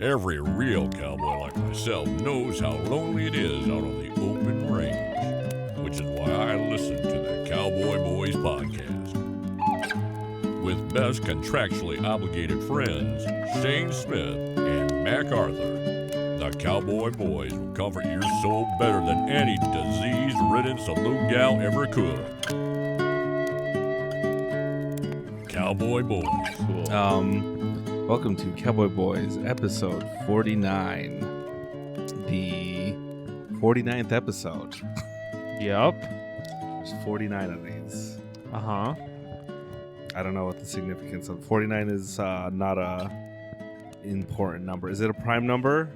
Every real cowboy like myself knows how lonely it is out on the open range, which is why I listen to the Cowboy Boys podcast. With best contractually obligated friends, Shayne Smith and Mac Arthur, the Cowboy Boys will comfort your soul better than any disease-ridden saloon gal ever could. Cowboy Boys. Cool. Welcome to Cowboy Boys, episode 49. The 49th episode. Yep. There's 49 of these. Uh-huh. I don't know what the significance of 49 is. Not a important number. Is it a prime number?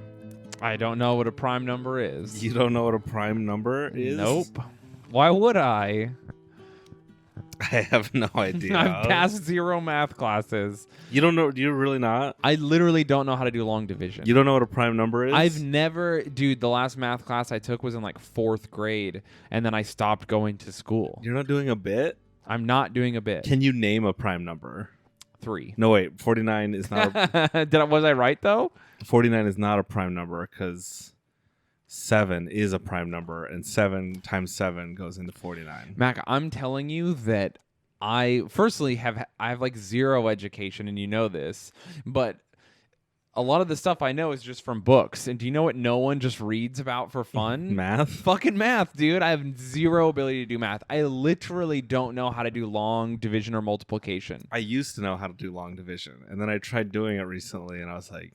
I don't know what a prime number is. You don't know what a prime number is? Nope. Why would I? I have no idea. I've passed 0 math classes. You don't know? Do you really not? I literally don't know how to do long division. You don't know what a prime number is? I've never... Dude, the last math class I took was in like 4th grade, and then I stopped going to school. You're not doing a bit? I'm not doing a bit. Can you name a prime number? 3. No, wait. 49 is not a... Was I right, though? 49 is not a prime number because 7 is a prime number, and 7 times 7 goes into 49. Mac, I'm telling you that I have like 0 education, and you know this, but a lot of the stuff I know is just from books. And do you know what no one just reads about for fun? Math? Fucking math, dude. I have 0 ability to do math. I literally don't know how to do long division or multiplication. I used to know how to do long division, and then I tried doing it recently, and I was like,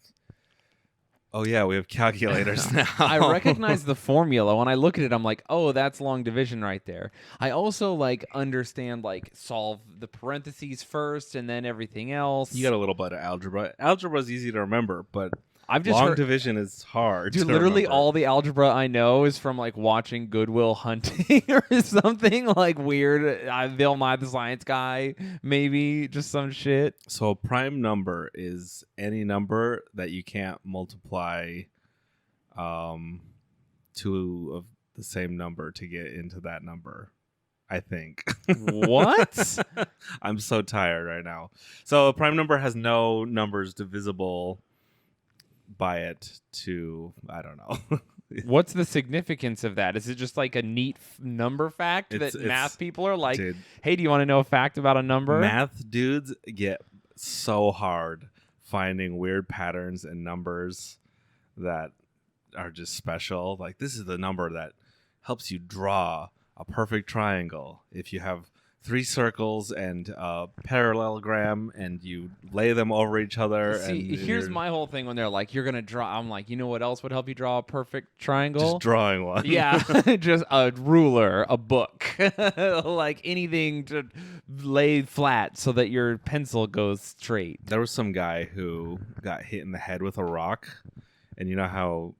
oh yeah, we have calculators now. I recognize the formula. When I look at it, I'm like, oh, that's long division right there. I also like understand like solve the parentheses first and then everything else. You got a little bit of algebra. Algebra is easy to remember, but I've just long heard, division is hard. dude, to literally remember. all the algebra I know is from like watching Good Will Hunting or something like weird. Bill Nye the Science Guy, maybe just some shit. So a prime number is any number that you can't multiply two of the same number to get into that number, I think. What? I'm so tired right now. So a prime number has no numbers divisible by it to, I don't know. What's the significance of that? Is it just like a neat number fact that math people are like, dude, hey, do you want to know a fact about a number? math dudes get so hard finding weird patterns in numbers that are just special. Like, this is the number that helps you draw a perfect triangle. If you have 3 circles and a parallelogram and you lay them over each other. See, and here's my whole thing when they're like, you're going to draw. I'm like, you know what else would help you draw a perfect triangle? just drawing one. Yeah, just a ruler, a book, like anything to lay flat so that your pencil goes straight. There was some guy who got hit in the head with a rock, and you know how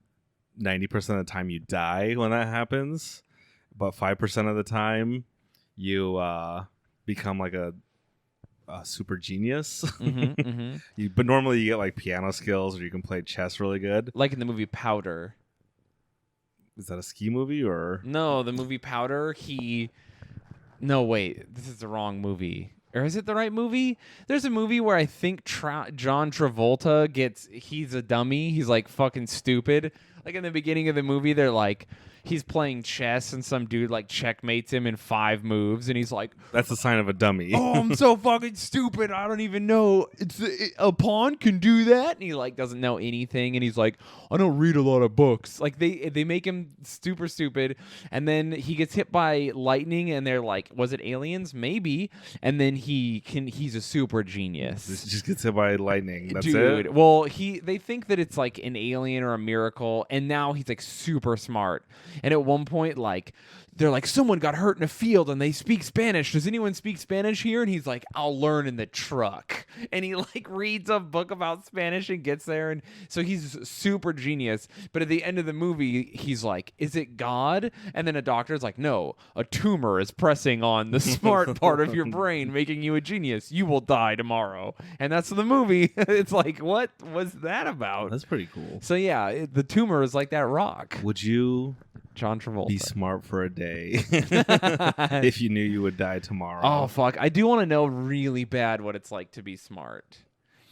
90% of the time you die when that happens, but 5% of the time you become like a super genius. But normally you get like piano skills, or you can play chess really good. Like in the movie Powder. Is that a ski movie or? No, the movie Powder, No, wait. This is the wrong movie. Or is it the right movie? There's a movie where I think John Travolta he's a dummy. He's like fucking stupid. Like in the beginning of the movie, they're like, he's playing chess and some dude like checkmates him in 5 moves. And he's like, That's the sign of a dummy. oh, I'm so fucking stupid. I don't even know. A pawn can do that. And he like doesn't know anything. And he's like, I don't read a lot of books. Like they make him super stupid. And then he gets hit by lightning and they're like, was it aliens? Maybe. And then he's a super genius. This just gets hit by lightning. That's Dude, it? well, they think that it's like an alien or a miracle, and now he's like super smart. And at one point, like, they're like, someone got hurt in a field and they speak Spanish. Does anyone speak Spanish here? And he's like, I'll learn in the truck. And he like reads a book about Spanish and gets there. And so he's super genius. But at the end of the movie, he's like, is it God? And then a doctor's like, no, a tumor is pressing on the smart part of your brain, making you a genius. You will die tomorrow. And that's the movie. It's like, what was that about? That's pretty cool. So yeah, the tumor is like that rock. Would you John Travolta. be smart for a day if you knew you would die tomorrow? Oh, fuck. I do want to know really bad what it's like to be smart.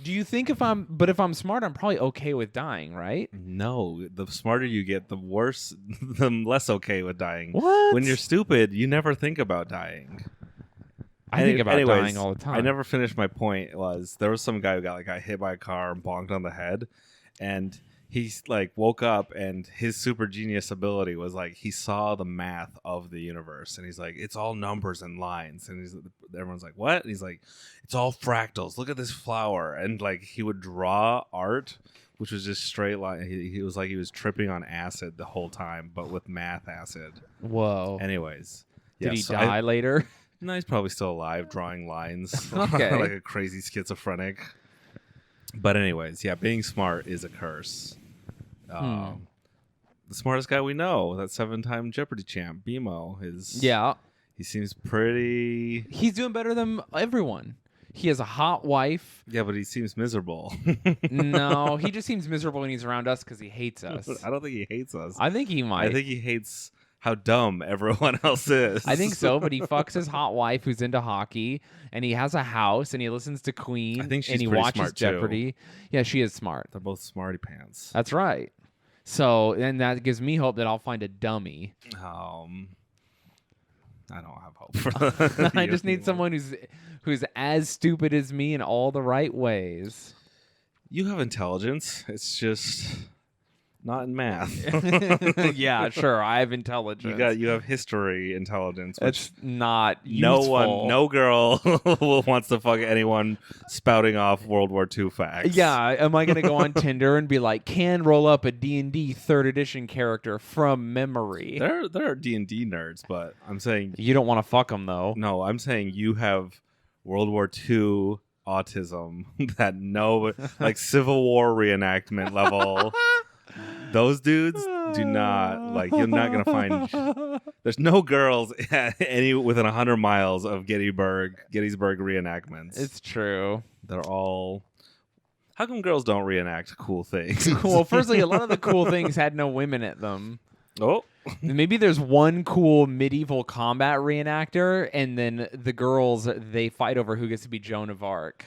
Do you think if I'm smart, I'm probably okay with dying, right? No, the smarter you get, the worse, the less okay with dying. What? When you're stupid, you never think about dying. I think about dying all the time. I never finished my point. There was some guy who got hit by a car and bonked on the head, and he like woke up, and his super genius ability was like he saw the math of the universe, and he's like, it's all numbers and lines, and everyone's like, what? And he's like, it's all fractals. Look at this flower, and like he would draw art, which was just straight line. He was like he was tripping on acid the whole time, but with math acid. Whoa. Anyways, Did he die later? No, he's probably still alive, drawing lines. Okay. Like a crazy schizophrenic. But anyways, yeah, being smart is a curse. The smartest guy we know, that 7-time Jeopardy champ, BMO, he seems pretty... He's doing better than everyone. He has a hot wife. Yeah, but he seems miserable. No, he just seems miserable when he's around us because he hates us. I don't think he hates us. I think he might. I think he hates how dumb everyone else is. I think so, but he fucks his hot wife who's into hockey, and he has a house, and he listens to Queen, I think she's and he pretty watches smart, Jeopardy. too. Yeah, she is smart. They're both smarty pants. That's right. So, and that gives me hope that I'll find a dummy. I don't have hope for that. I just need someone who's as stupid as me in all the right ways. You have intelligence. It's just not in math. Yeah, sure. I have intelligence. You have history intelligence. Which It's not useful. no girl wants to fuck anyone spouting off World War II facts. Yeah, am I gonna go on Tinder and be like, can roll up a D&D 3rd edition character from memory? There are D&D nerds, but I'm saying You don't want to fuck them though. no. I'm saying you have World War II autism that like Civil War reenactment level. Those dudes do not like. You're not gonna find. There's no girls within 100 miles of Gettysburg reenactments. It's true. They're all. How come girls don't reenact cool things? Well, firstly, a lot of the cool things had no women at them. Oh, Maybe there's one cool medieval combat reenactor, and then the girls they fight over who gets to be Joan of Arc.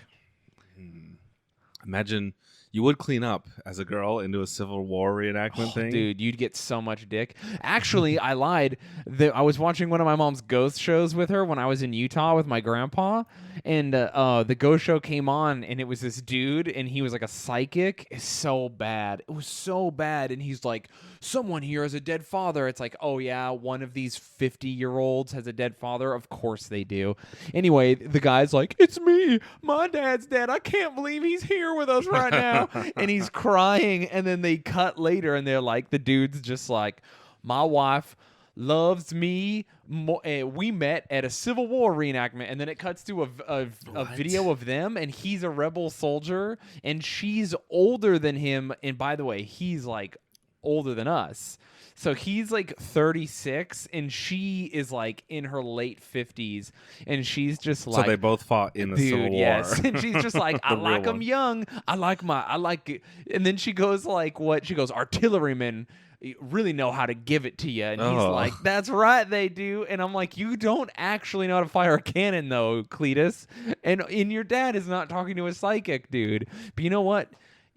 imagine. You would clean up as a girl into a Civil War reenactment thing. Dude, you'd get so much dick. Actually, I lied. I was watching one of my mom's ghost shows with her when I was in Utah with my grandpa. And the ghost show came on, and it was this dude, and he was like a psychic. It's so bad. It was so bad. And he's like, someone here has a dead father. It's like, oh, yeah, one of these 50-year-olds has a dead father. Of course they do. Anyway, the guy's like, it's me. My dad's dead. I can't believe he's here with us right now. And he's crying, and then they cut later, and they're like, the dude's just like, my wife loves me. We met at a Civil War reenactment, and then it cuts to a video of them, and he's a rebel soldier, and she's older than him. And by the way, he's like older than us. So he's like 36, and she is like in her late 50s, and she's just like. So they both fought in the Civil War. Yes, and she's just like, I like them one. young. I like it. And then she goes like, what? She goes, artillerymen really know how to give it to you. And he's like, that's right, they do. And I'm like, you don't actually know how to fire a cannon though, Cletus. And your dad is not talking to a psychic, dude. But you know what?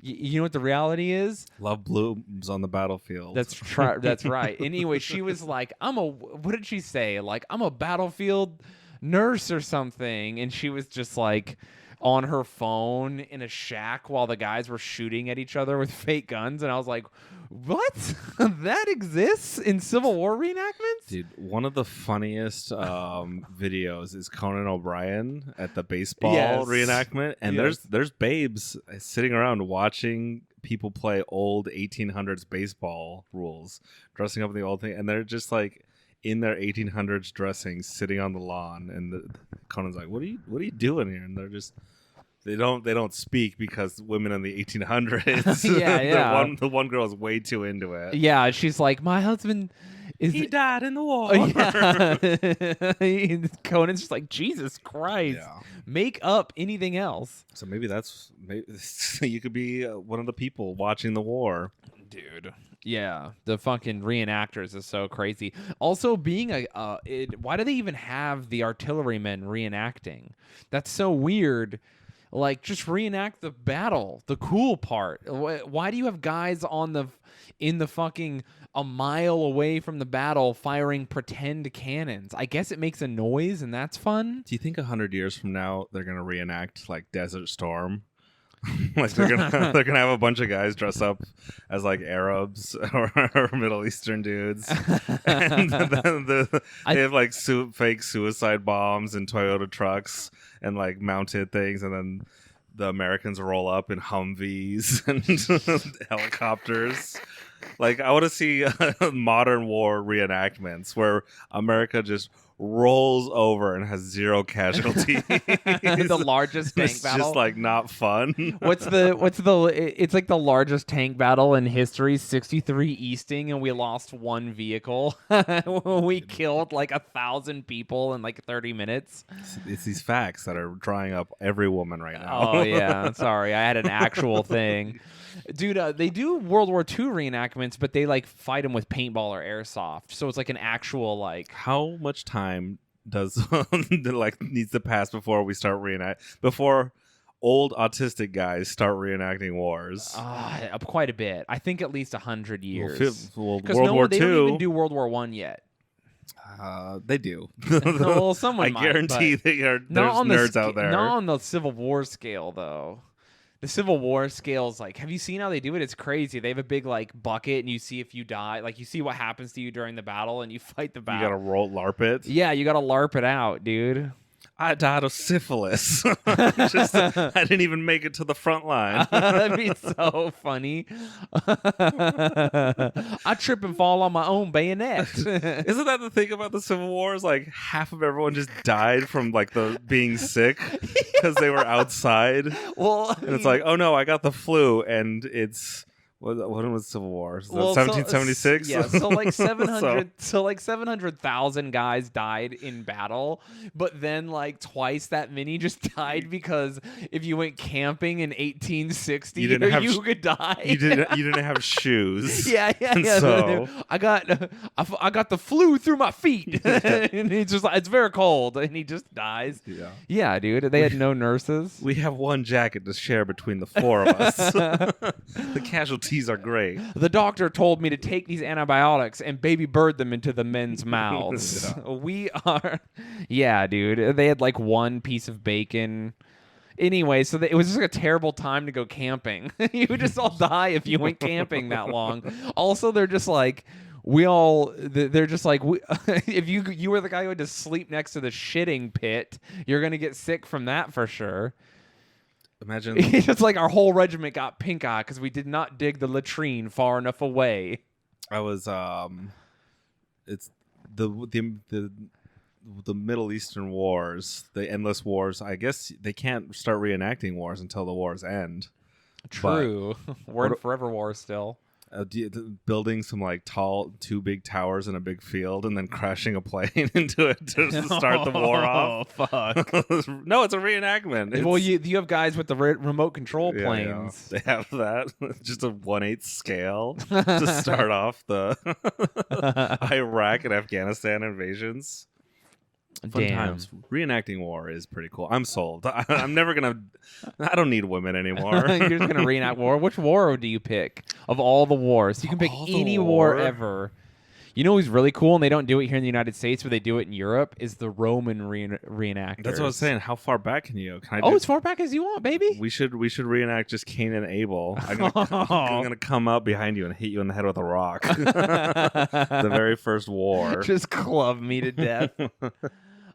You know what the reality is? Love blooms on the battlefield. That's right. Anyway, she was like, what did she say? Like, I'm a battlefield nurse or something. And she was just like on her phone in a shack while the guys were shooting at each other with fake guns. And I was like, what? That exists in Civil War reenactments? Dude, one of the funniest videos is Conan O'Brien at the baseball reenactment, and there's babes sitting around watching people play old 1800s baseball rules, dressing up in the old thing, and they're just like in their 1800s dressing, sitting on the lawn, and Conan's like, "What are you doing here?" And they're just. They don't speak because women in the 1800s. Yeah. The one girl is way too into it. Yeah, she's like, my husband He died in the war. Yeah. Conan's just like, Jesus Christ. Yeah. Make up anything else. So maybe you could be one of the people watching the war. Dude. Yeah, the fucking reenactors is so crazy. Also, being why do they even have the artillerymen reenacting? That's so weird. Like, just reenact the battle, the cool part. Why do you have guys in the fucking a mile away from the battle firing pretend cannons? I guess it makes a noise and that's fun. Do you think 100 years from now they're gonna reenact like Desert Storm? Like they're gonna have a bunch of guys dress up as like Arabs or Middle Eastern dudes, and they have like fake suicide bombs and Toyota trucks and like mounted things, and then the Americans roll up in Humvees and helicopters. Like, I want to see modern war reenactments where America just rolls over and has 0 casualties. The largest tank battle. It's just like not fun. It's like the largest tank battle in history, 63 Easting, and we lost 1 vehicle. We killed like 1,000 people in like 30 minutes. It's these facts that are drying up every woman right now. Oh yeah, sorry, I had an actual thing. Dude, they do World War II reenactments, but they like fight them with paintball or airsoft. So it's like an actual like. How much time does like needs to pass before we start before old autistic guys start reenacting wars? Quite a bit. I think at least 100 years. Well, Because World War II. They don't even do World War I yet. They do. Well, someone I might, guarantee there's nerds out there. Not on the Civil War scale, though. The Civil War scale's like, have you seen how they do it? It's crazy. They have a big like bucket, and you see if you die, like you see what happens to you during the battle, and you fight the battle. You gotta LARP it. Yeah, you gotta LARP it out, dude. I died of syphilis. I didn't even make it to the front line. That'd be so funny. I trip and fall on my own bayonet. Isn't that the thing about the Civil War? Is like half of everyone just died from like the being sick because they were outside. Well, and it's like, oh no, I got the flu, and it's. When was Civil War? 1776. Yeah, so like 700,000 guys died in battle, but then like twice that many just died because if you went camping in 1860, you could die. You didn't have shoes. Yeah. So I got the flu through my feet, and it's very cold, and he just dies. Yeah, dude. They had no nurses. We have one jacket to share between the 4 of us. The casualties are great. The doctor told me to take these antibiotics and baby bird them into the men's mouths. Yeah, dude. They had like 1 piece of bacon. Anyway, so it was just like a terrible time to go camping. You would just all die if you went camping that long. Also, they're just like, if you were the guy who had to sleep next to the shitting pit, you're going to get sick from that for sure. Imagine it's like our whole regiment got pink eye because we did not dig the latrine far enough away. I was it's the Middle Eastern wars, the endless wars. I guess they can't start reenacting wars until the wars end. True. We're in forever war still. Building some like tall 2 big towers in a big field and then crashing a plane into it to start the war off. Oh, fuck. No, it's a reenactment. Well, you have guys with the remote control planes. Yeah. They have that. Just a 1/8 scale to start off the Iraq and Afghanistan invasions. Fun times. Reenacting war is pretty cool. I'm sold. I'm never gonna. I don't need women anymore. You're just gonna reenact war. Which war do you pick of all the wars? You can pick any war ever. You know who's really cool, and they don't do it here in the United States, but they do it in Europe, is the Roman reenactors. That's what I was saying. How far back can you? As far back as you want, baby. We should reenact just Cain and Abel. I'm gonna come up behind you and hit you in the head with a rock. The very first war. Just club me to death.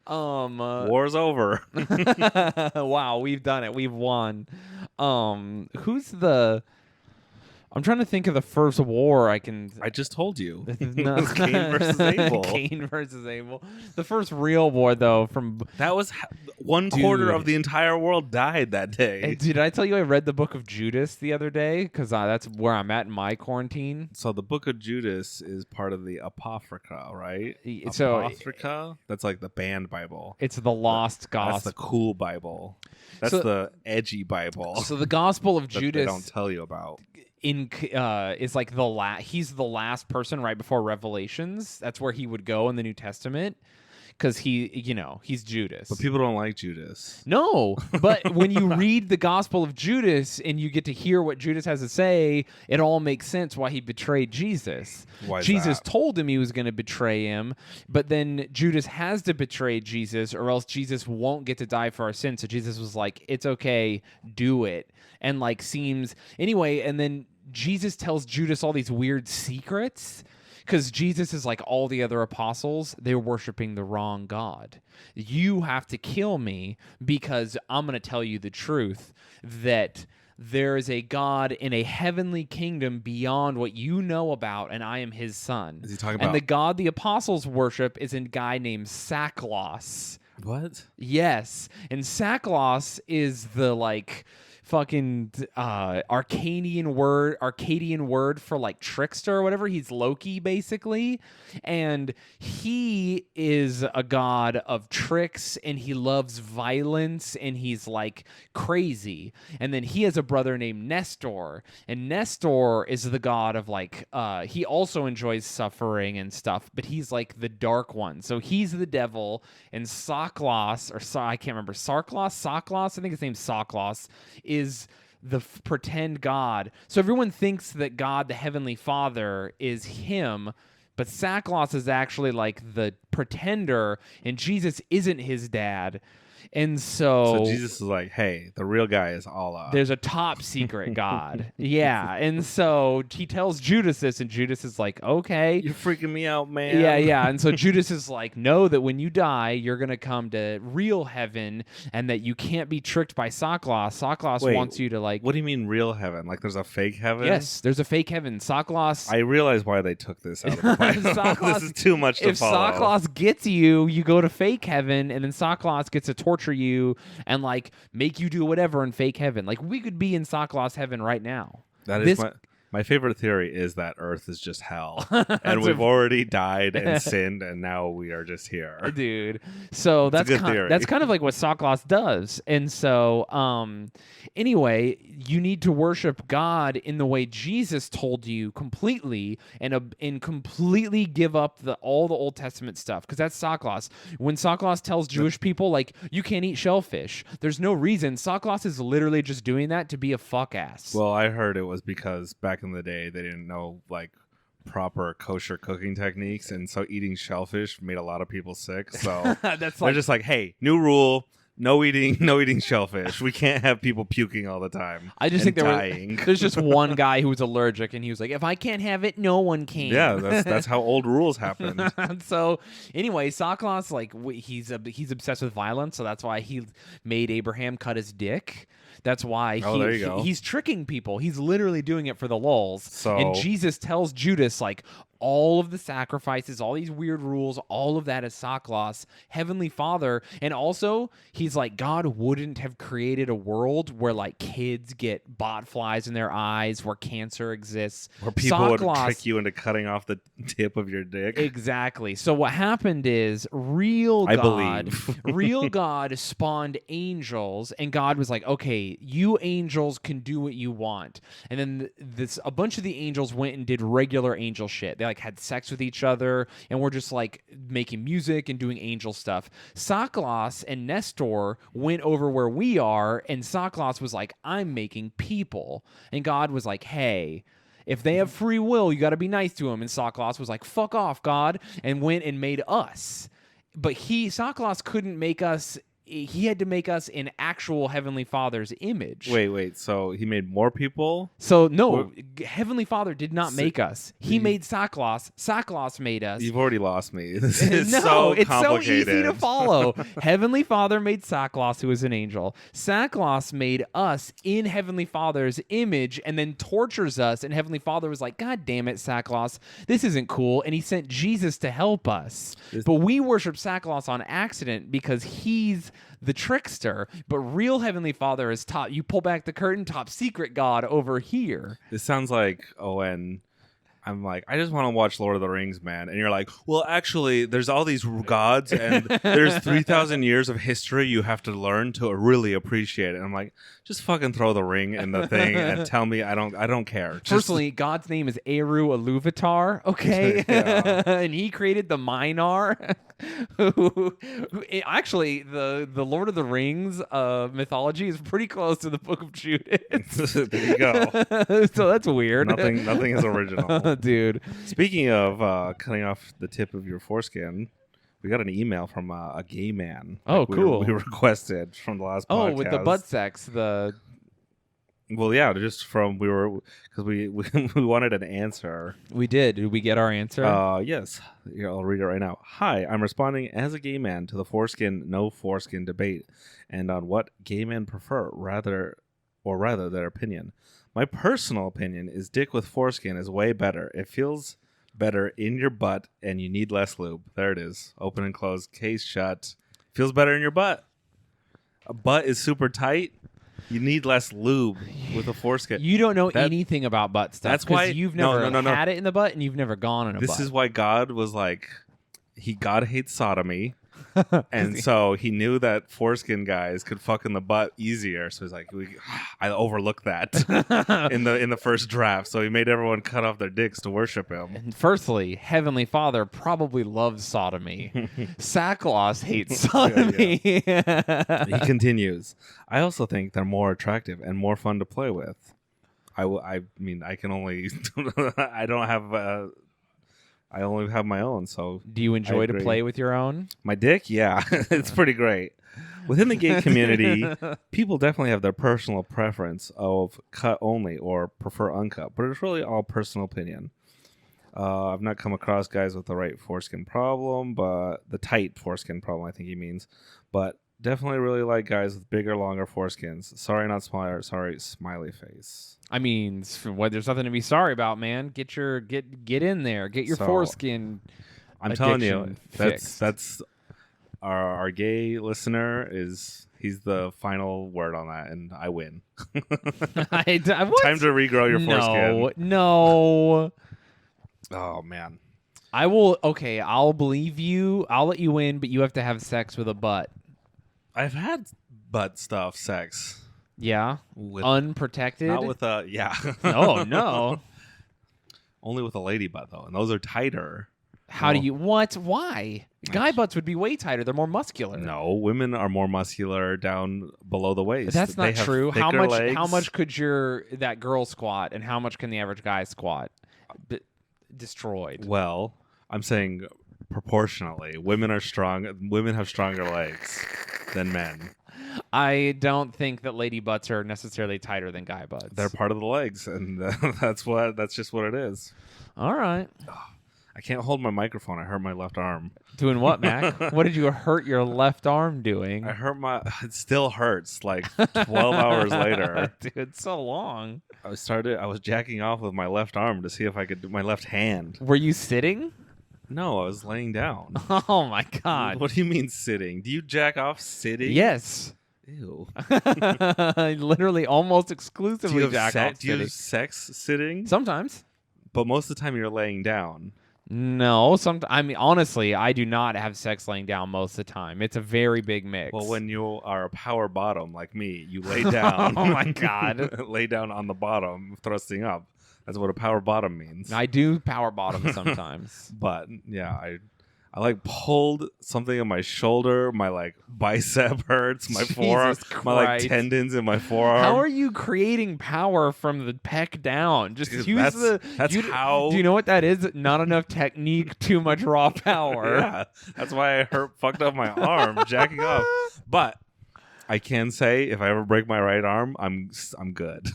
War's over. Wow, we've done it. We've won. I'm trying to think of the first war I just told you. No. It was Cain versus Abel. Cain versus Abel. The first real war, though, that was 1/4 of the entire world died that day. Hey, did I tell you I read the book of Judas the other day? Because that's where I'm at in my quarantine. So the book of Judas is part of the Apocrypha, right? Apocrypha? That's like the band Bible. It's the lost gospel. That's the cool Bible. That's the edgy Bible. So the Gospel of Judas. They don't tell you about. Is like he's the last person right before Revelations. That's where he would go in the New Testament, because he's Judas. But people don't like Judas. No, but when you read the Gospel of Judas and you get to hear what Judas has to say, it all makes sense why he betrayed Jesus. Why is Jesus that? told him he was going to betray him, but then Judas has to betray Jesus or else Jesus won't get to die for our sins. So Jesus was like, it's okay, do it. And like seems anyway, and then Jesus tells Judas all these weird secrets. Because Jesus is like all the other apostles, they're worshiping the wrong God. You have to kill me because I'm going to tell you the truth that there is a God in a heavenly kingdom beyond what you know about, and I am his son. Is he talking about? And the God the apostles worship is a guy named Sacklos. What? Yes. And Sacklos is the like fucking Arcadian word for like trickster or whatever. He's Loki basically, and he is a god of tricks and he loves violence and he's like crazy. And then he has a brother named Nestor, and Nestor is the god of like he also enjoys suffering and stuff, but he's like the dark one. So he's the devil, and Sacklos I can't remember, Soklos, I think his name's Soklos, is the pretend God. So everyone thinks that God, the Heavenly Father, is him, but Sacklos is actually like the pretender, and Jesus isn't his dad. And so Jesus is like, hey, the real guy is Allah. There's a top secret God. Yeah. And so he tells Judas this, and Judas is like, okay. You're freaking me out, man. Yeah. And so Judas is like, know that when you die, you're going to come to real heaven and that you can't be tricked by Soklos. Soklos Wait, wants you to like... What do you mean real heaven? Like there's a fake heaven? Yes, there's a fake heaven. Soklos... I realize why they took this out of the Bible. This is too much to follow. If Soklos gets you, you go to fake heaven, and then Soklos gets to torture you and like make you do whatever in fake heaven. Like we could be in Soklos heaven right now. That is my favorite theory is that Earth is just hell, and we've already died and sinned, and now we are just here, dude. So that's kind of like what Soklos does. And so, anyway, you need to worship God in the way Jesus told you completely, and completely give up all the Old Testament stuff, because that's Soklos. When Soklos tells Jewish people like you can't eat shellfish, there's no reason. Soklos is literally just doing that to be a fuck ass. Well, I heard it was because back in the day they didn't know like proper kosher cooking techniques, and so eating shellfish made a lot of people sick. So they're just like, hey, new rule. No eating shellfish. We can't have people puking all the time. I just think there's just one guy who was allergic, and he was like, if I can't have it, no one can. Yeah, that's how old rules happened. So anyway, Soklos, like he's obsessed with violence, so that's why he made Abraham cut his dick. That's why he's tricking people. He's literally doing it for the lulz. And Jesus tells Judas like, all of the sacrifices, all these weird rules, all of that is Soklos, Heavenly Father. And also, he's like, God wouldn't have created a world where like kids get bot flies in their eyes, where cancer exists. Where people would trick you into cutting off the tip of your dick. Exactly. So what happened is real God spawned angels, and God was like, okay, you angels can do what you want. And then a bunch of the angels went and did regular angel shit. They like had sex with each other, and we're just like making music and doing angel stuff. Soklos and Nestor went over where we are, and Soklos was like, I'm making people. And God was like, hey, if they have free will, you got to be nice to them. And Soklos was like, fuck off, God, and went and made us. But Soklos couldn't make us. He had to make us in actual Heavenly Father's image. Wait. So he made more people? So no, Heavenly Father did not make us. He made Soklos. Soklos made us. You've already lost me. This is so complicated. It's so easy to follow. Heavenly Father made Soklos, who is an angel. Soklos made us in Heavenly Father's image, and then tortures us. And Heavenly Father was like, God damn it, Soklos, this isn't cool. And he sent Jesus to help us. But we worship Soklos on accident because he's the trickster, but real Heavenly Father is top. You pull back the curtain, top secret God over here. This sounds like when I'm like, I just want to watch Lord of the Rings, man. And you're like, well, actually, there's all these gods, and there's 3,000 years of history you have to learn to really appreciate it. And I'm like, just fucking throw the ring in the thing and tell me I don't care. Just, personally, God's name is Eru Iluvatar, okay? And he created the Minar. Actually, the Lord of the Rings mythology is pretty close to the Book of Judas. there you go. So that's weird. Nothing is original. Dude. Speaking of cutting off the tip of your foreskin, we got an email from a gay man. Oh, cool. We requested from the last podcast. Oh, with the butt sex, Well, yeah, just from because we wanted an answer. We did. Did we get our answer? Yes. Here, I'll read it right now. Hi, I'm responding as a gay man to the foreskin, no foreskin debate, and on what gay men prefer, rather their opinion. My personal opinion is dick with foreskin is way better. It feels better in your butt, and you need less lube. There it is. Open and close, case shut. Feels better in your butt. A butt is super tight. You need less lube with a foreskin. You don't know anything about butt stuff. That's why you've never had it in the butt, and you've never gone in a butt. This is why God was like, God hates sodomy. And so he knew that foreskin guys could fuck in the butt easier. So he's like, I overlooked that in the first draft. So he made everyone cut off their dicks to worship him. And firstly, Heavenly Father probably loves sodomy. Sackloss hates sodomy. He continues. I also think they're more attractive and more fun to play with. I mean, I can only I only have my own, so... Do you enjoy to play with your own? My dick? Yeah, it's pretty great. Within the gay community, people definitely have their personal preference of cut only or prefer uncut, but it's really all personal opinion. I've not come across guys with the right foreskin problem, but the tight foreskin problem, I think he means. But definitely really like guys with bigger, longer foreskins. Sorry, not smaller. Sorry, smiley face. I mean, there's nothing to be sorry about, man. Get in there. Get your foreskin. I'm telling you, fixed. that's our gay listener he's the final word on that, and I win. Time to regrow your foreskin. No. Oh man. I will. Okay, I'll believe you. I'll let you win, but you have to have sex with a butt. I've had butt stuff sex. Yeah, unprotected. Not with a Oh no. Only with a lady butt though, and those are tighter. How do you? What? Why? Guy butts would be way tighter. They're more muscular. No, women are more muscular down below the waist. That's not true. How much? Legs. How much could that girl squat, and how much can the average guy squat? Destroyed. Well, I'm saying proportionally, women are strong. Women have stronger legs than men. I don't think that lady butts are necessarily tighter than guy butts. They're part of the legs, and that's just what it is. All right. I can't hold my microphone. I hurt my left arm. Doing what, Mac? What did you hurt your left arm doing? I hurt it still hurts like 12 hours later. Dude, it's so long. I was jacking off with my left arm to see if I could do my left hand. Were you sitting? No, I was laying down. Oh my God. What do you mean sitting? Do you jack off sitting? Yes. Ew. Literally almost exclusively jack off Do you have sex sitting? Sometimes. But most of the time you're laying down. No, I mean, honestly, I do not have sex laying down most of the time. It's a very big mix. Well, when you are a power bottom like me, you lay down. Oh my God. Lay down on the bottom, thrusting up. That's what a power bottom means. I do power bottom sometimes. But yeah, I like pulled something on my shoulder. My like bicep hurts. My forearm. My like tendons in my forearm. How are you creating power from the pec down? Just use that's how. Do you know what that is? Not enough technique, too much raw power. Yeah, that's why I fucked up my arm jacking off. But I can say if I ever break my right arm, I'm good.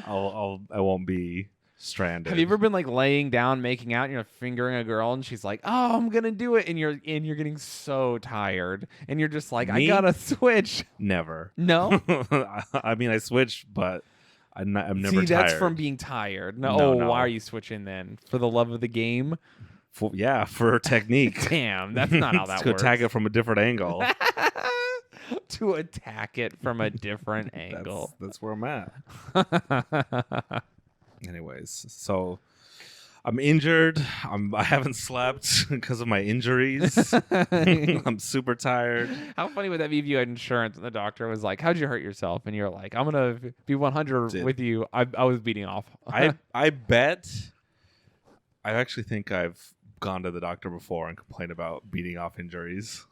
I won't be stranded. Have you ever been like laying down, making out, and you're fingering a girl, and she's like, "Oh, I'm gonna do it," and you're getting so tired, and you're just like, Me? "I gotta switch." Never. No. I mean, I switched, but I'm never See, tired. that's from being tired. No, why are you switching then? For the love of the game? For technique. Damn, that's not how that to works. attack it from a different angle. To attack it from a different angle. That's where I'm at. Anyways, so I'm injured. I haven't slept because of my injuries. I'm super tired. How funny would that be if you had insurance and the doctor was like, "How'd you hurt yourself?" And you're like, "I'm gonna be 100 with you. I was beating off." I bet. I actually think I've gone to the doctor before and complained about beating off injuries.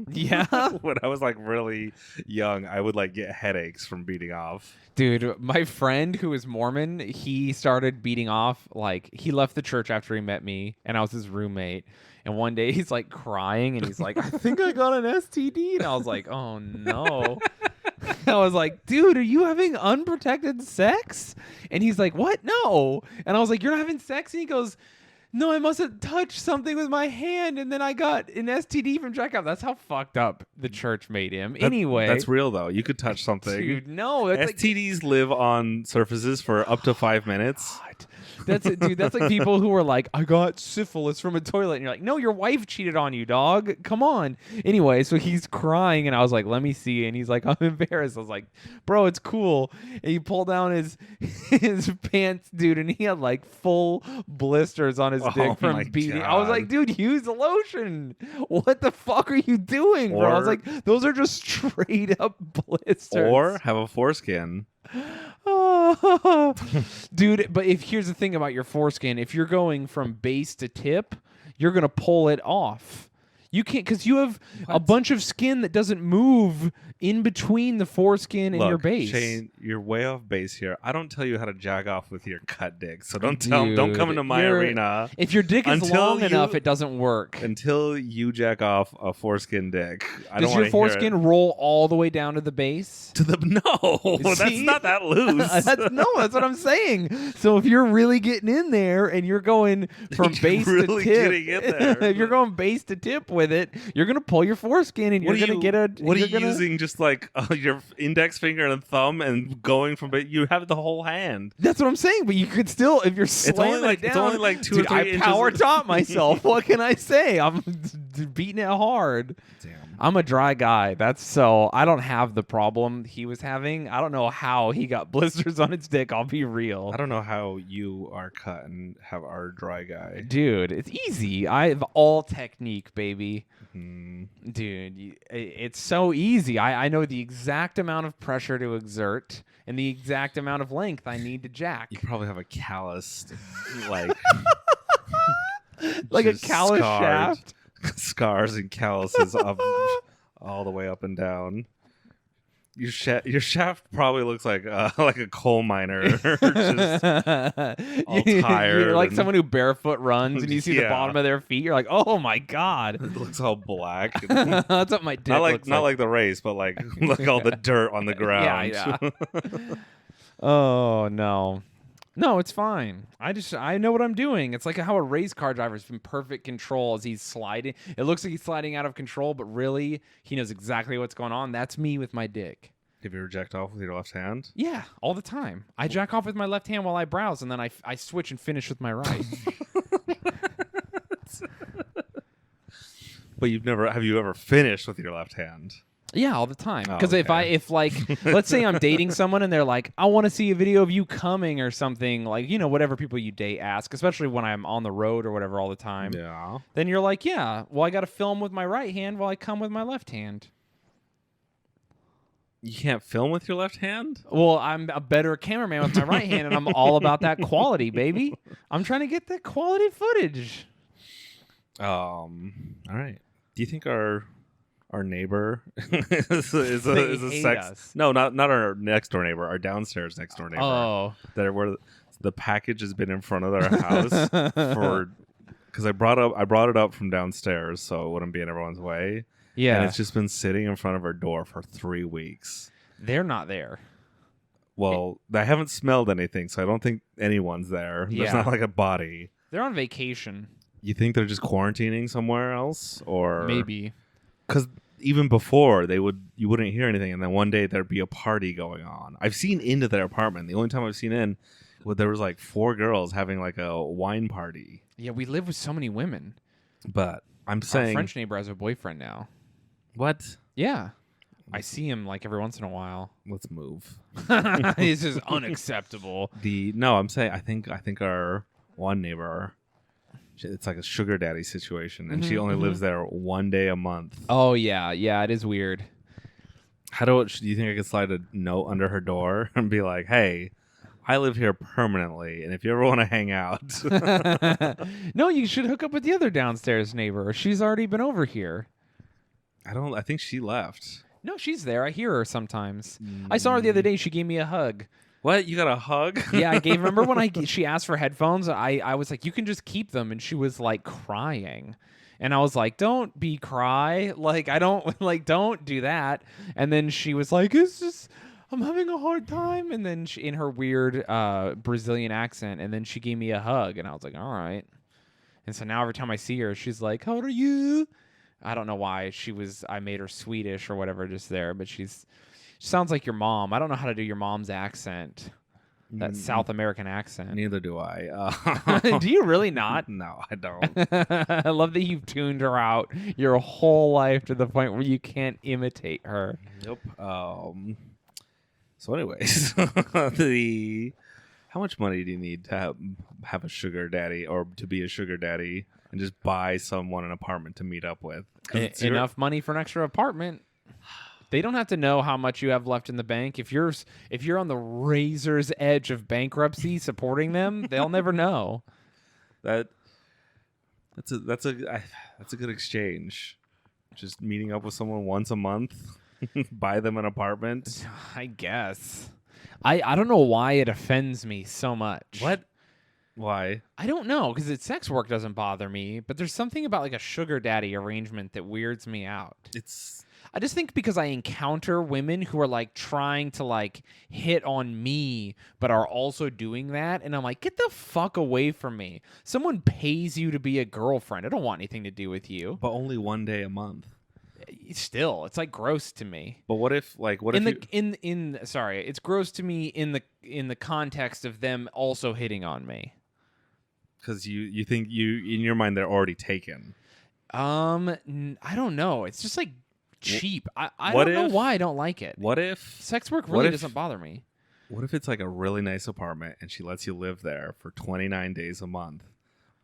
Yeah. When I was like really young, I would like get headaches from beating off. Dude, my friend who is Mormon, he started beating off. Like, he left the church after he met me, and I was his roommate. And one day he's like crying, and he's like, "I think I got an STD." And I was like, "Oh no." I was like, "Dude, are you having unprotected sex?" And he's like, "What? No." And I was like, "You're not having sex?" And he goes, "No, I must have touched something with my hand, and then I got an STD from checkout." That's how fucked up the church made him. Anyway, that's real though. You could touch something. dude. No, that's STDs live on surfaces for up to 5 minutes. God. That's it, dude. That's like people who are like, "I got syphilis from a toilet," and you're like, "No, your wife cheated on you, dog. Come on." Anyway, so he's crying, and I was like, "Let me see," and he's like, "I'm embarrassed." I was like, "Bro, it's cool." And he pulled down his pants, dude, and he had like full blisters on his dick from beating. I was God. like, "Dude, use the lotion. What the fuck are you doing, bro?" I was like, "Those are just straight up blisters." Or have a foreskin. Dude, but here's the thing about your foreskin, if you're going from base to tip, you're gonna pull it off. You can't, because you have a bunch of skin that doesn't move in between the foreskin and your base. Shayne, you're way off base here. I don't tell you how to jack off with your cut dick, so don't come into my arena. If your dick is long enough, it doesn't work. Until you jack off a foreskin dick. Does your foreskin roll all the way down to the base? No, that's not that loose. That's what I'm saying. So if you're really getting in there and you're going from base really to tip, getting in there. if you're going base to tip with it, you're gonna pull your foreskin and you're gonna get a. What are you using? Just like your index finger and thumb and going from it. You have the whole hand. That's what I'm saying. But you could still, if you're slamming it down. It's only like 2 or 3 inches. I power taught myself. What can I say? I'm beating it hard. Damn. I'm a dry guy. I don't have the problem he was having. I don't know how he got blisters on his dick. I'll be real. I don't know how you are cut and are dry guy. Dude, it's easy. I have all technique, baby. Mm-hmm. Dude, it's so easy. I know the exact amount of pressure to exert and the exact amount of length I need to jack. You probably have a calloused, like a callous shaft. Scars and calluses up all the way up and down. Your shaft probably looks like a coal miner, just all tired. You're like someone who barefoot runs, and you see the bottom of their feet. You're like, "Oh my god!" It looks all black. That's what my dick looks like. Not like the race, but like all the dirt on the ground. Yeah. Oh no. No, it's fine. I know what I'm doing. It's like how a race car driver's in perfect control as he's sliding. It looks like he's sliding out of control, but really, he knows exactly what's going on. That's me with my dick. Have you ever jacked off with your left hand? Yeah, all the time. I jack off with my left hand while I browse, and then I switch and finish with my right. But have you ever finished with your left hand? Yeah, all the time. Because okay. if let's say I'm dating someone and they're like, "I want to see a video of you coming," or something, like, whatever people you date ask, especially when I'm on the road or whatever all the time. Yeah. Then you're like, "Yeah, well, I got to film with my right hand while I come with my left hand." You can't film with your left hand? Well, I'm a better cameraman with my right hand, and I'm all about that quality, baby. I'm trying to get that quality footage. All right. Do you think our neighbor is a sex? Us. No, not our next door neighbor. Our downstairs next door neighbor. Oh, Where the package has been in front of their house because I brought it up from downstairs so it wouldn't be in everyone's way. yeah. And it's just been sitting in front of our door for 3 weeks. They're not there. Well, I haven't smelled anything, so I don't think anyone's there. Yeah. There's not like a body. They're on vacation. You think they're just quarantining somewhere else, or Maybe. Because even before you wouldn't hear anything, and then one day there'd be a party going on. I've seen into their apartment. The only time I've seen in, there was like 4 girls having like a wine party. Yeah, we live with so many women. But I'm Our saying, French neighbor has a boyfriend now. what? Yeah. I see him like every once in a while. Let's move. It's just unacceptable. I'm saying I think our one neighbor, it's like a sugar daddy situation, and she only lives there one day a month. Oh yeah, it is weird. Do you think I could slide a note under her door and be like, "Hey, I live here permanently, and if you ever want to hang out." No, you should hook up with the other downstairs neighbor. She's already been over here. I think she left. No, she's there. I hear her sometimes. I saw her the other day. She gave me a hug. What? You got a hug? Yeah, I gave. Remember when she asked for headphones? I was like, you can just keep them, and she was like crying, and I was like, don't be cry. Like I don't like don't do that. And then she was like, it's just I'm having a hard time. And then she, in her weird Brazilian accent, and then she gave me a hug, and I was like, all right. And so now every time I see her, she's like, how old are you? I don't know why I made her Swedish or whatever just there, but she sounds like your mom. I don't know how to do your mom's accent, that South American accent. Neither do I. Do you really not? No, I don't. I love that you've tuned her out your whole life to the point where you can't imitate her. Yep. So anyways, how much money do you need to have a sugar daddy or to be a sugar daddy and just buy someone an apartment to meet up with? Enough money for an extra apartment. They don't have to know how much you have left in the bank. If you're on the razor's edge of bankruptcy supporting them, they'll never know. That's a good exchange. Just meeting up with someone once a month, buy them an apartment. I guess. I don't know why it offends me so much. What? Why? I don't know, because sex work doesn't bother me, but there's something about like a sugar daddy arrangement that weirds me out. I just think because I encounter women who are like trying to like hit on me, but are also doing that. And I'm like, get the fuck away from me. Someone pays you to be a girlfriend. I don't want anything to do with you. But only one day a month. Still, it's like gross to me. But what if it's gross to me in the context of them also hitting on me. Because you think in your mind they're already taken. I don't know. It's just like cheap. I don't know why I don't like it. What if sex work really doesn't bother me? What if it's like a really nice apartment and she lets you live there for 29 days a month,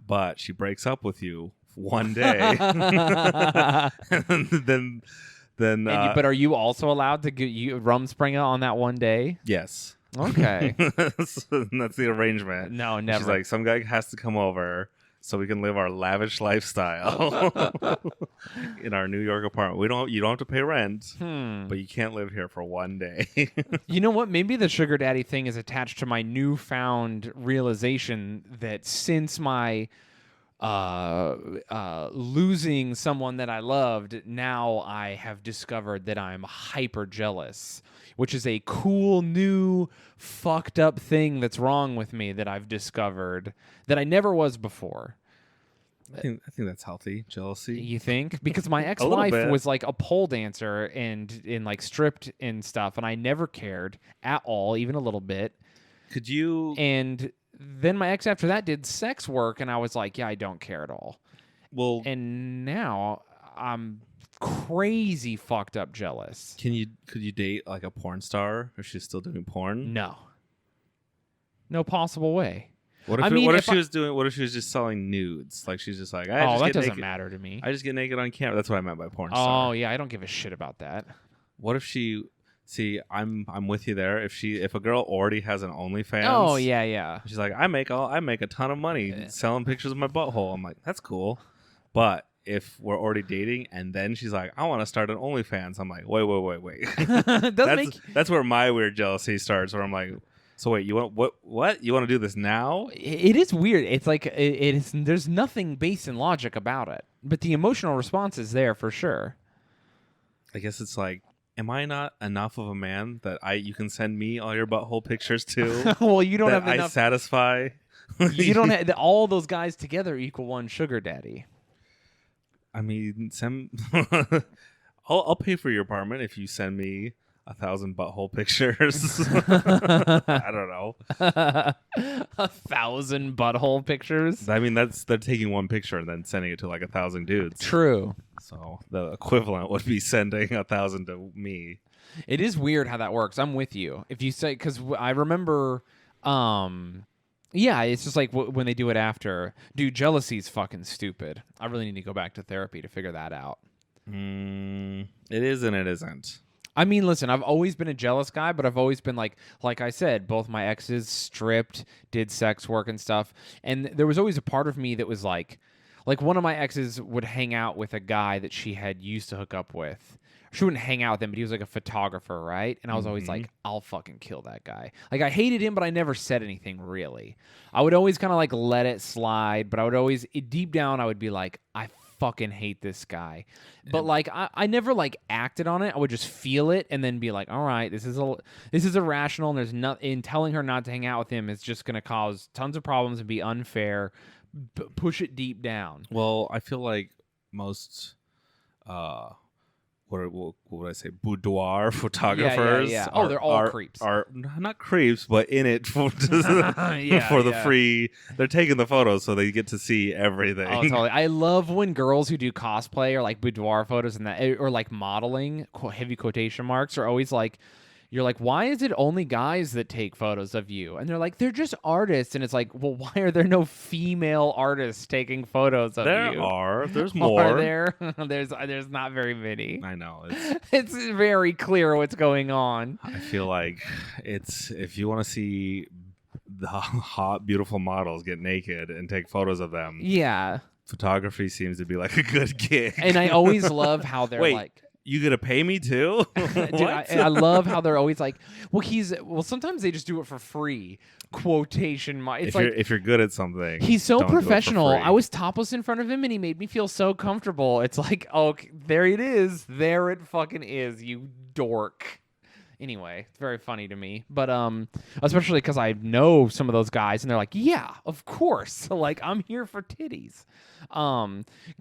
but she breaks up with you one day, and then but are you also allowed to get you Rumspringa on that one day? Yes. Okay. That's the arrangement. No, never. She's like, some guy has to come over so we can live our lavish lifestyle in our New York apartment. You don't have to pay rent, but you can't live here for one day. You know what? Maybe the sugar daddy thing is attached to my newfound realization that since my losing someone that I loved, now I have discovered that I'm hyper jealous, which is a cool new fucked up thing that's wrong with me that I've discovered that I never was before. I think that's healthy jealousy. You think? Because my ex-wife was like a pole dancer and like stripped and stuff, and I never cared at all, even a little bit. Could you? And then my ex after that did sex work, and I was like, yeah, I don't care at all. Well, and now I'm crazy fucked up jealous. Could you date like a porn star if she's still doing porn? No possible way. What if she was just selling nudes? Like she's just like, that doesn't matter to me. I just get naked on camera. That's what I meant by porn star. Oh yeah, I don't give a shit about that. What if she? See, I'm with you there. If a girl already has an OnlyFans, oh yeah, she's like, I make a ton of money selling pictures of my butthole. I'm like, that's cool, but if we're already dating and then she's like, I want to start an OnlyFans, I'm like, wait. That's where my weird jealousy starts. Where I'm like, so wait, you want what? You want to do this now? It is weird. It's like it is. There's nothing based in logic about it, but the emotional response is there for sure. I guess it's like, am I not enough of a man that you can send me all your butthole pictures too? Well, you don't have enough. I satisfy. You don't have all those guys together equal one sugar daddy. I mean, I'll pay for your apartment if you send me 1,000 butthole pictures. I don't know. 1,000 butthole pictures? I mean, they're taking one picture and then sending it to like 1,000 dudes. True. So the equivalent would be sending 1,000 to me. It is weird how that works. I'm with you. If you say, because I remember, yeah, it's just like when they do it after. Dude, jealousy's fucking stupid. I really need to go back to therapy to figure that out. It is and it isn't. I mean, listen, I've always been a jealous guy, but I've always been like I said, both my exes stripped, did sex work and stuff. And there was always a part of me that was like one of my exes would hang out with a guy that she had used to hook up with. She wouldn't hang out with him, but he was like a photographer, right? And I was always like, I'll fucking kill that guy. Like, I hated him, but I never said anything really. I would always kind of like let it slide, but I would always, deep down, I would be like, I fucking hate this guy. But like, I never like acted on it. I would just feel it and then be like, all right, this is irrational, and there's in telling her not to hang out with him is just going to cause tons of problems and be unfair. Push it deep down. Well, I feel like most what would I say, boudoir photographers yeah. Oh, they're all creeps. Are not creeps, but in it for the free. They're taking the photos so they get to see everything. Oh, totally. I love when girls who do cosplay or like boudoir photos and that, or like modeling, heavy quotation marks, are always like, you're like, why is it only guys that take photos of you? And they're like, they're just artists. And it's like, well, why are there no female artists taking photos of you? There's more. Are there? There's not very many. I know. It's very clear what's going on. I feel like if you want to see the hot, beautiful models get naked and take photos of them. Yeah. Photography seems to be like a good gig. And I always love how they're like, you gonna pay me too? Dude, I love how they're always like, well, sometimes they just do it for free. Quotation mark. It's if you're good at something, he's so professional. I I was topless in front of him and he made me feel so comfortable. It's like, oh, there it is. There it fucking is, you dork. Anyway, it's very funny to me. But especially because I know some of those guys and they're like, yeah, of course. Like, I'm here for titties.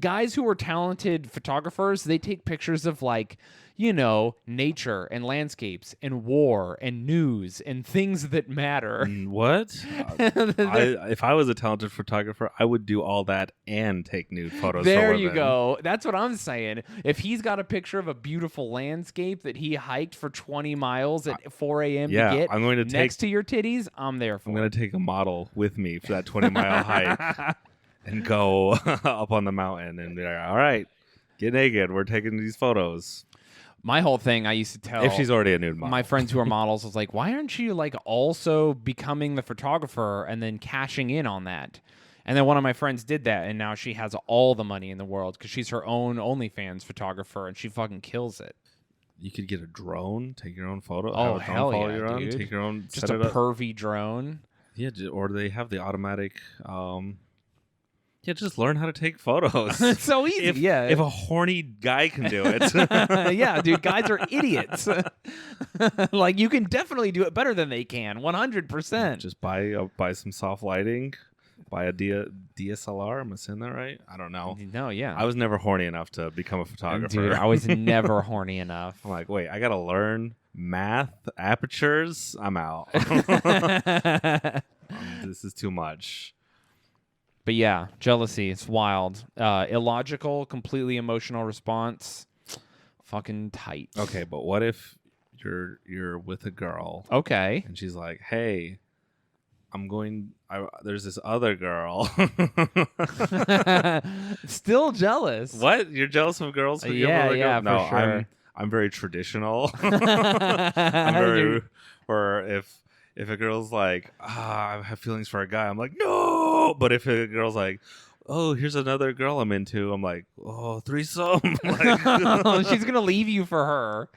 Guys who are talented photographers, they take pictures of like, you know, nature and landscapes and war and news and things that matter. What? If I was a talented photographer, I would do all that and take nude photos. There you go. That's what I'm saying. If he's got a picture of a beautiful landscape that he hiked for 20 miles at 4 a.m. to get I'm going to next to your titties, I'm there for it. I'm going to take a model with me for that 20-mile hike and go up on the mountain and be like, all right, get naked. We're taking these photos. My whole thing, I used to tell, if she's already a nude model, my friends who are models, was like, why aren't you like also becoming the photographer and then cashing in on that? And then one of my friends did that, and now she has all the money in the world because she's her own OnlyFans photographer, and she fucking kills it. You could get a drone, take your own photo. Oh, hell yeah, dude. Take your own, just a pervy drone. Yeah, or they have the automatic. Yeah, just learn how to take photos. It's so easy. If a horny guy can do it. Yeah, dude, guys are idiots. Like, you can definitely do it better than they can, 100%. Just buy some soft lighting, buy a DSLR. Am I saying that right? I don't know. No, yeah. I was never horny enough to become a photographer. Dude, I was never horny enough. I'm like, wait, I got to learn math, apertures. I'm out. This is too much. But yeah, jealousy, it's wild. Illogical, completely emotional response. Fucking tight. Okay, but what if you're with a girl? Okay. And she's like, hey, there's this other girl. Still jealous. What? You're jealous of girls? Yeah, no, for sure. I'm very traditional. Or if a girl's like, I have feelings for a guy, I'm like, no. But if a girl's like, oh, here's another girl I'm into, I'm like, oh, threesome. Like, she's gonna leave you for her.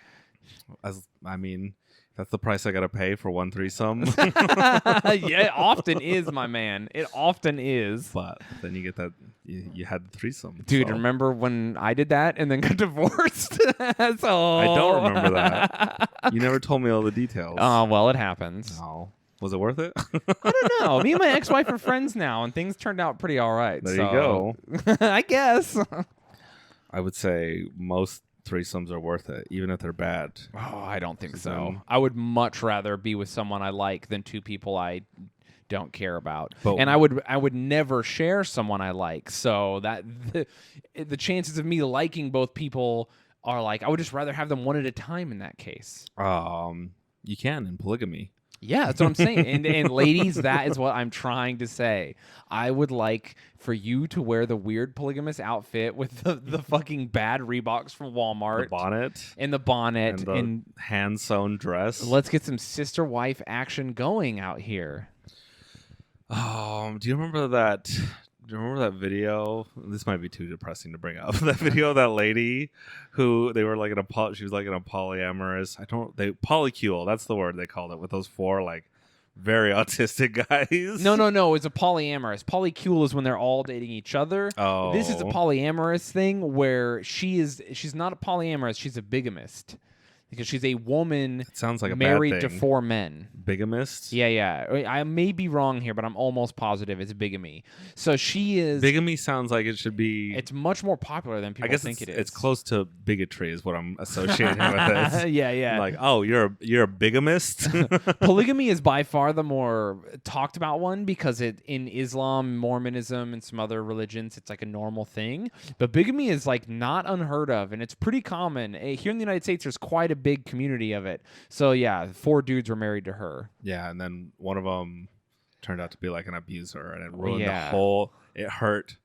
I mean, that's the price I gotta pay for one threesome. Yeah, it often is, my man. It often is. But then you get that you had the threesome. Dude, so. Remember when I did that and then got divorced? So I don't remember that. You never told me all the details. Oh, well, it happens. Oh. Was it worth it? I don't know. Me and my ex-wife are friends now, and things turned out pretty all right. There you go. I guess. I would say most threesomes are worth it, even if they're bad. Oh, I don't think so. I would much rather be with someone I like than two people I don't care about. And I would never share someone I like. So that the chances of me liking both people are like, I would just rather have them one at a time in that case. You can in polygamy. Yeah, that's what I'm saying. And ladies, that is what I'm trying to say. I would like for you to wear the weird polygamous outfit with the fucking bad Reeboks from Walmart. The bonnet. And the bonnet. And the hand-sewn dress. Let's get some sister-wife action going out here. Do you remember that? Do you remember that video? This might be too depressing to bring up. That video of that lady who they were like she was like in a polyamorous. Polycule. That's the word they called it, with those 4 like very autistic guys. No. It's a polyamorous. Polycule is when they're all dating each other. Oh, This is a polyamorous thing where she's not a polyamorous. She's a bigamist. Because she's a woman sounds like a married bad to thing. 4 men. Bigamist? Yeah. I may be wrong here, but I'm almost positive it's bigamy. So she is... Bigamy sounds like it should be... It's much more popular than people think it is. It's close to bigotry is what I'm associating with this. Yeah. Like, oh, you're a bigamist? Polygamy is by far the more talked about one because in Islam, Mormonism, and some other religions, it's like a normal thing. But bigamy is like not unheard of, and it's pretty common. Here in the United States, there's quite a big community of it. So yeah, 4 dudes were married to her. Yeah, and then one of them turned out to be like an abuser, and it ruined the Yeah. whole... It hurt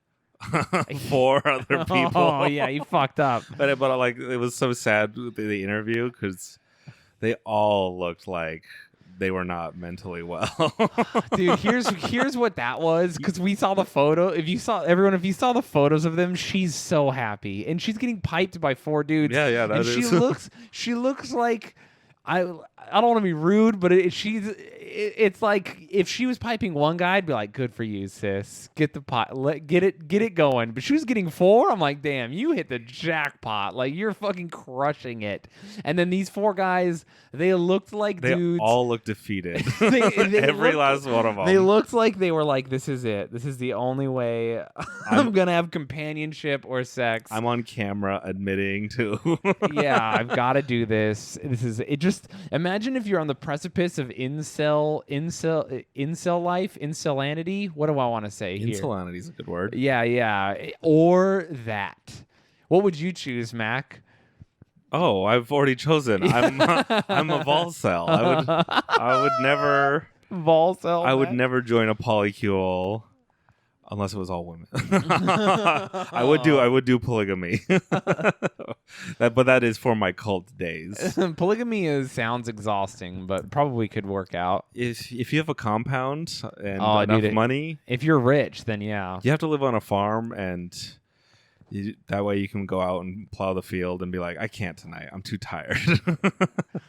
4 other people. Oh yeah, you fucked up. But like, it was so sad with the interview because they all looked like they were not mentally well. Dude, here's what that was, because we saw the photo. If you saw the photos of them, she's so happy, and she's getting piped by 4 dudes. Yeah, that and is. she looks like I don't want to be rude, but it's like if she was piping one guy, I'd be like, good for you, sis. Get the pot, get it going. But she was getting 4. I'm like, damn, you hit the jackpot. Like, you're fucking crushing it. And then these 4 guys, they looked like They dudes. all looked defeated. They Every looked- last one of them. They looked like they were like, this is it. This is the only way I'm going to have companionship or sex. I'm on camera admitting to. Yeah, I've got to do this. Imagine if you're on the precipice of incel life, incelanity. What do I want to say here? Insulanity is a good word. Yeah. Or that. What would you choose, Mac? Oh, I've already chosen. I'm a Volcel. I would never. Volcel. I would never join a polycule unless it was all women. I would do polygamy. But that is for my cult days. Polygamy sounds exhausting, but probably could work out. If you have a compound and enough dude, money, if you're rich, then yeah. you have to live on a farm, and that way you can go out and plow the field and be like, I can't tonight. I'm too tired.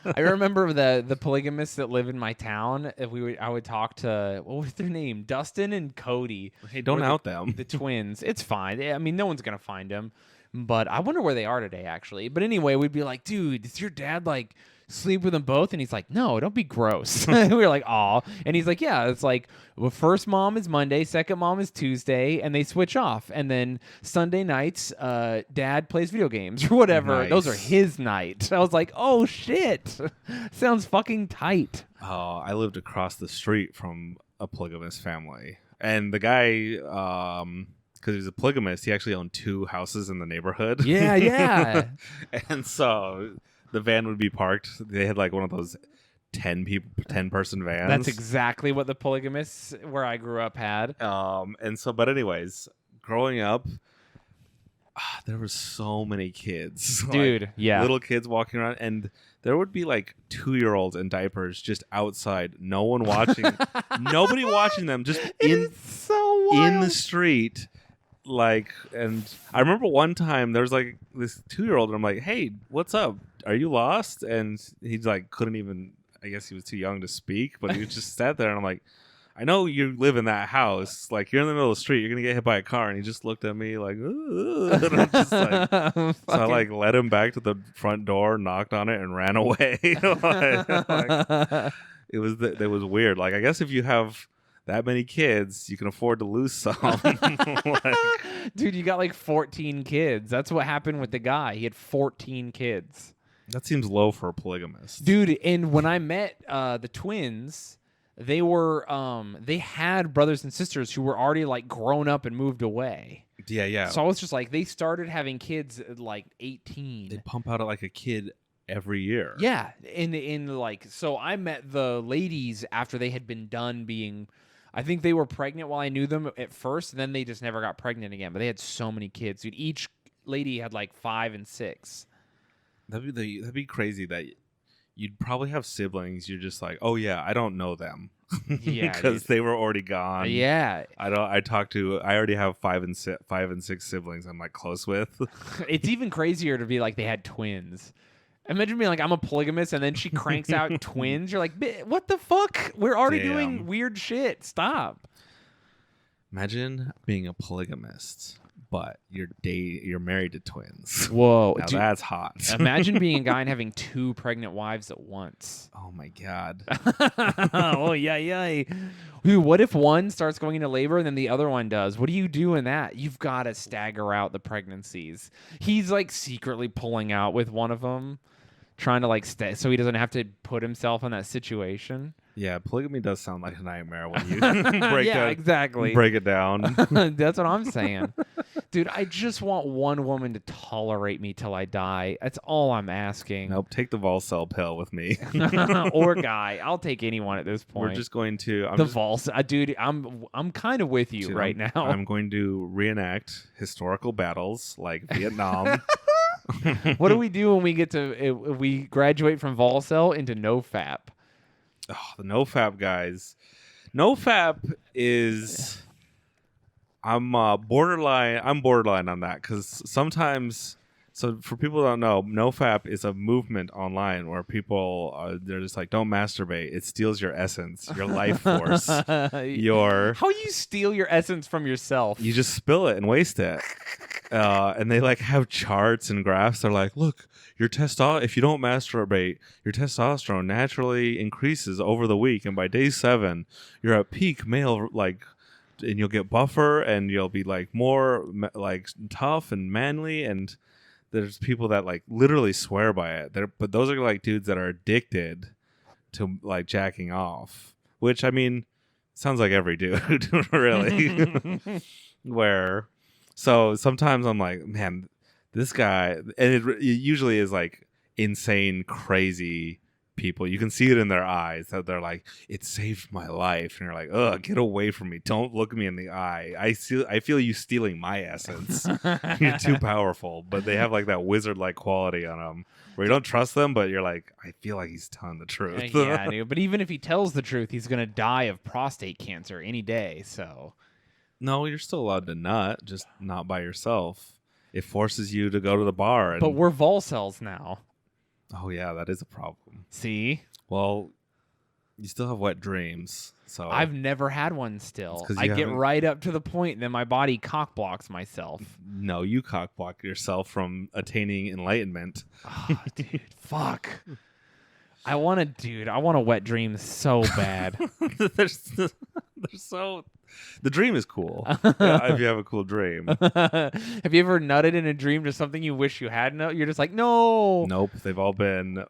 I remember the polygamists that live in my town. I would talk to, what was their name? Dustin and Cody. Hey, don't out them. The twins. It's fine. I mean, no one's gonna find them. But I wonder where they are today, actually. But anyway, we'd be like, dude, does your dad like sleep with them both? And he's like, no, don't be gross. We were like, aw. And he's like, yeah, it's like, well, first mom is Monday, second mom is Tuesday, and they switch off. And then Sunday nights, dad plays video games or whatever. Nice. Those are his nights. I was like, oh shit, sounds fucking tight. Oh, I lived across the street from a polygamous family, and the guy, because he was a polygamist, he actually owned 2 houses in the neighborhood. Yeah. And so the van would be parked. They had like one of those 10-person vans. That's exactly what the polygamists where I grew up had. But anyways, growing up, there were so many kids, Dude. Like, Yeah. little kids walking around, and there would be like 2-year-olds in diapers just outside, no one watching, nobody watching them, just It's so wild. in the street. Like, and I remember one time there was like this 2-year-old, and I'm like, hey, what's up? Are you lost? And he's like, couldn't even, I guess he was too young to speak, but he just sat there, and I'm like, I know you live in that house. Like, you're in the middle of the street, you're gonna get hit by a car. And he just looked at me like, ugh. And I'm just like, so I like led him back to the front door, knocked on it, and ran away. It was weird. Like, I guess if you have that many kids, you can afford to lose some. Dude, you got like 14 kids. That's what happened with the guy. He had 14 kids. That seems low for a polygamist. Dude, and when I met the twins, they were they had brothers and sisters who were already like grown up and moved away. Yeah. So I was just like, they started having kids at like 18. They pump out like a kid every year. Yeah, in like, so I met the ladies after they had been done being, I think they were pregnant while I knew them at first, and then they just never got pregnant again. But they had so many kids. Dude, each lady had like 5 and 6. That'd be crazy that you'd probably have siblings. You're just like, oh yeah, I don't know them. Yeah, because they were already gone. Yeah, I already have 5 and 6 siblings I'm like close with. it's even crazier to be like they had twins. Imagine being like, I'm a polygamist, and then she cranks out twins. You're like, what the fuck? We're already doing weird shit. Stop. Imagine being a polygamist, but you're married to twins. Whoa, now dude, that's hot. Imagine being a guy and having 2 pregnant wives at once. Oh my god. Oh yeah. Dude, what if one starts going into labor and then the other one does? What do you do in that? You've got to stagger out the pregnancies. He's like secretly pulling out with one of them, trying to like so he doesn't have to put himself in that situation. Yeah, polygamy does sound like a nightmare when you break it down. That's what I'm saying. Dude, I just want one woman to tolerate me till I die. That's all I'm asking. Nope, take the Volcel pill with me. Or guy. I'll take anyone at this point. We're just going to dude, I'm kind of with you right now. I'm going to reenact historical battles like Vietnam. What do we do when we get to if we graduate from Volcel into NoFap? Oh, the NoFap guys. NoFap is I'm borderline on that because sometimes. So for people who don't know, NoFap is a movement online where people they're just like, don't masturbate. It steals your essence, your life force, How you steal your essence from yourself? You just spill it and waste it. And they like have charts and graphs. They're like, look, if you don't masturbate, your testosterone naturally increases over the week, and by day 7, you're at peak male and you'll get buffer and you'll be like more like tough and manly. And there's people that like literally swear by it. But those are like dudes that are addicted to like jacking off, which I mean sounds like every dude really. So sometimes I'm like, man, this guy, and it usually is like insane, crazy people. You can see it in their eyes that they're like, it saved my life. And you're like, ugh, get away from me. Don't look me in the eye. I feel you stealing my essence. You're too powerful. But they have like that wizard-like quality on them where you don't trust them, but you're like, I feel like he's telling the truth. Yeah, dude. But even if he tells the truth, he's going to die of prostate cancer any day. So... No, you're still allowed to nut, just not by yourself. It forces you to go to the bar. But we're Volcels now. Oh, yeah, that is a problem. See? Well, you still have wet dreams. So I've never had one still. I get right up to the point, and then my body cock blocks myself. No, you cock block yourself from attaining enlightenment. Oh, dude, fuck. I want a wet dream so bad. The dream is cool. Yeah, if you have a cool dream. Have you ever nutted in a dream to something you wish you had? No, you're just like, no. Nope, they've all been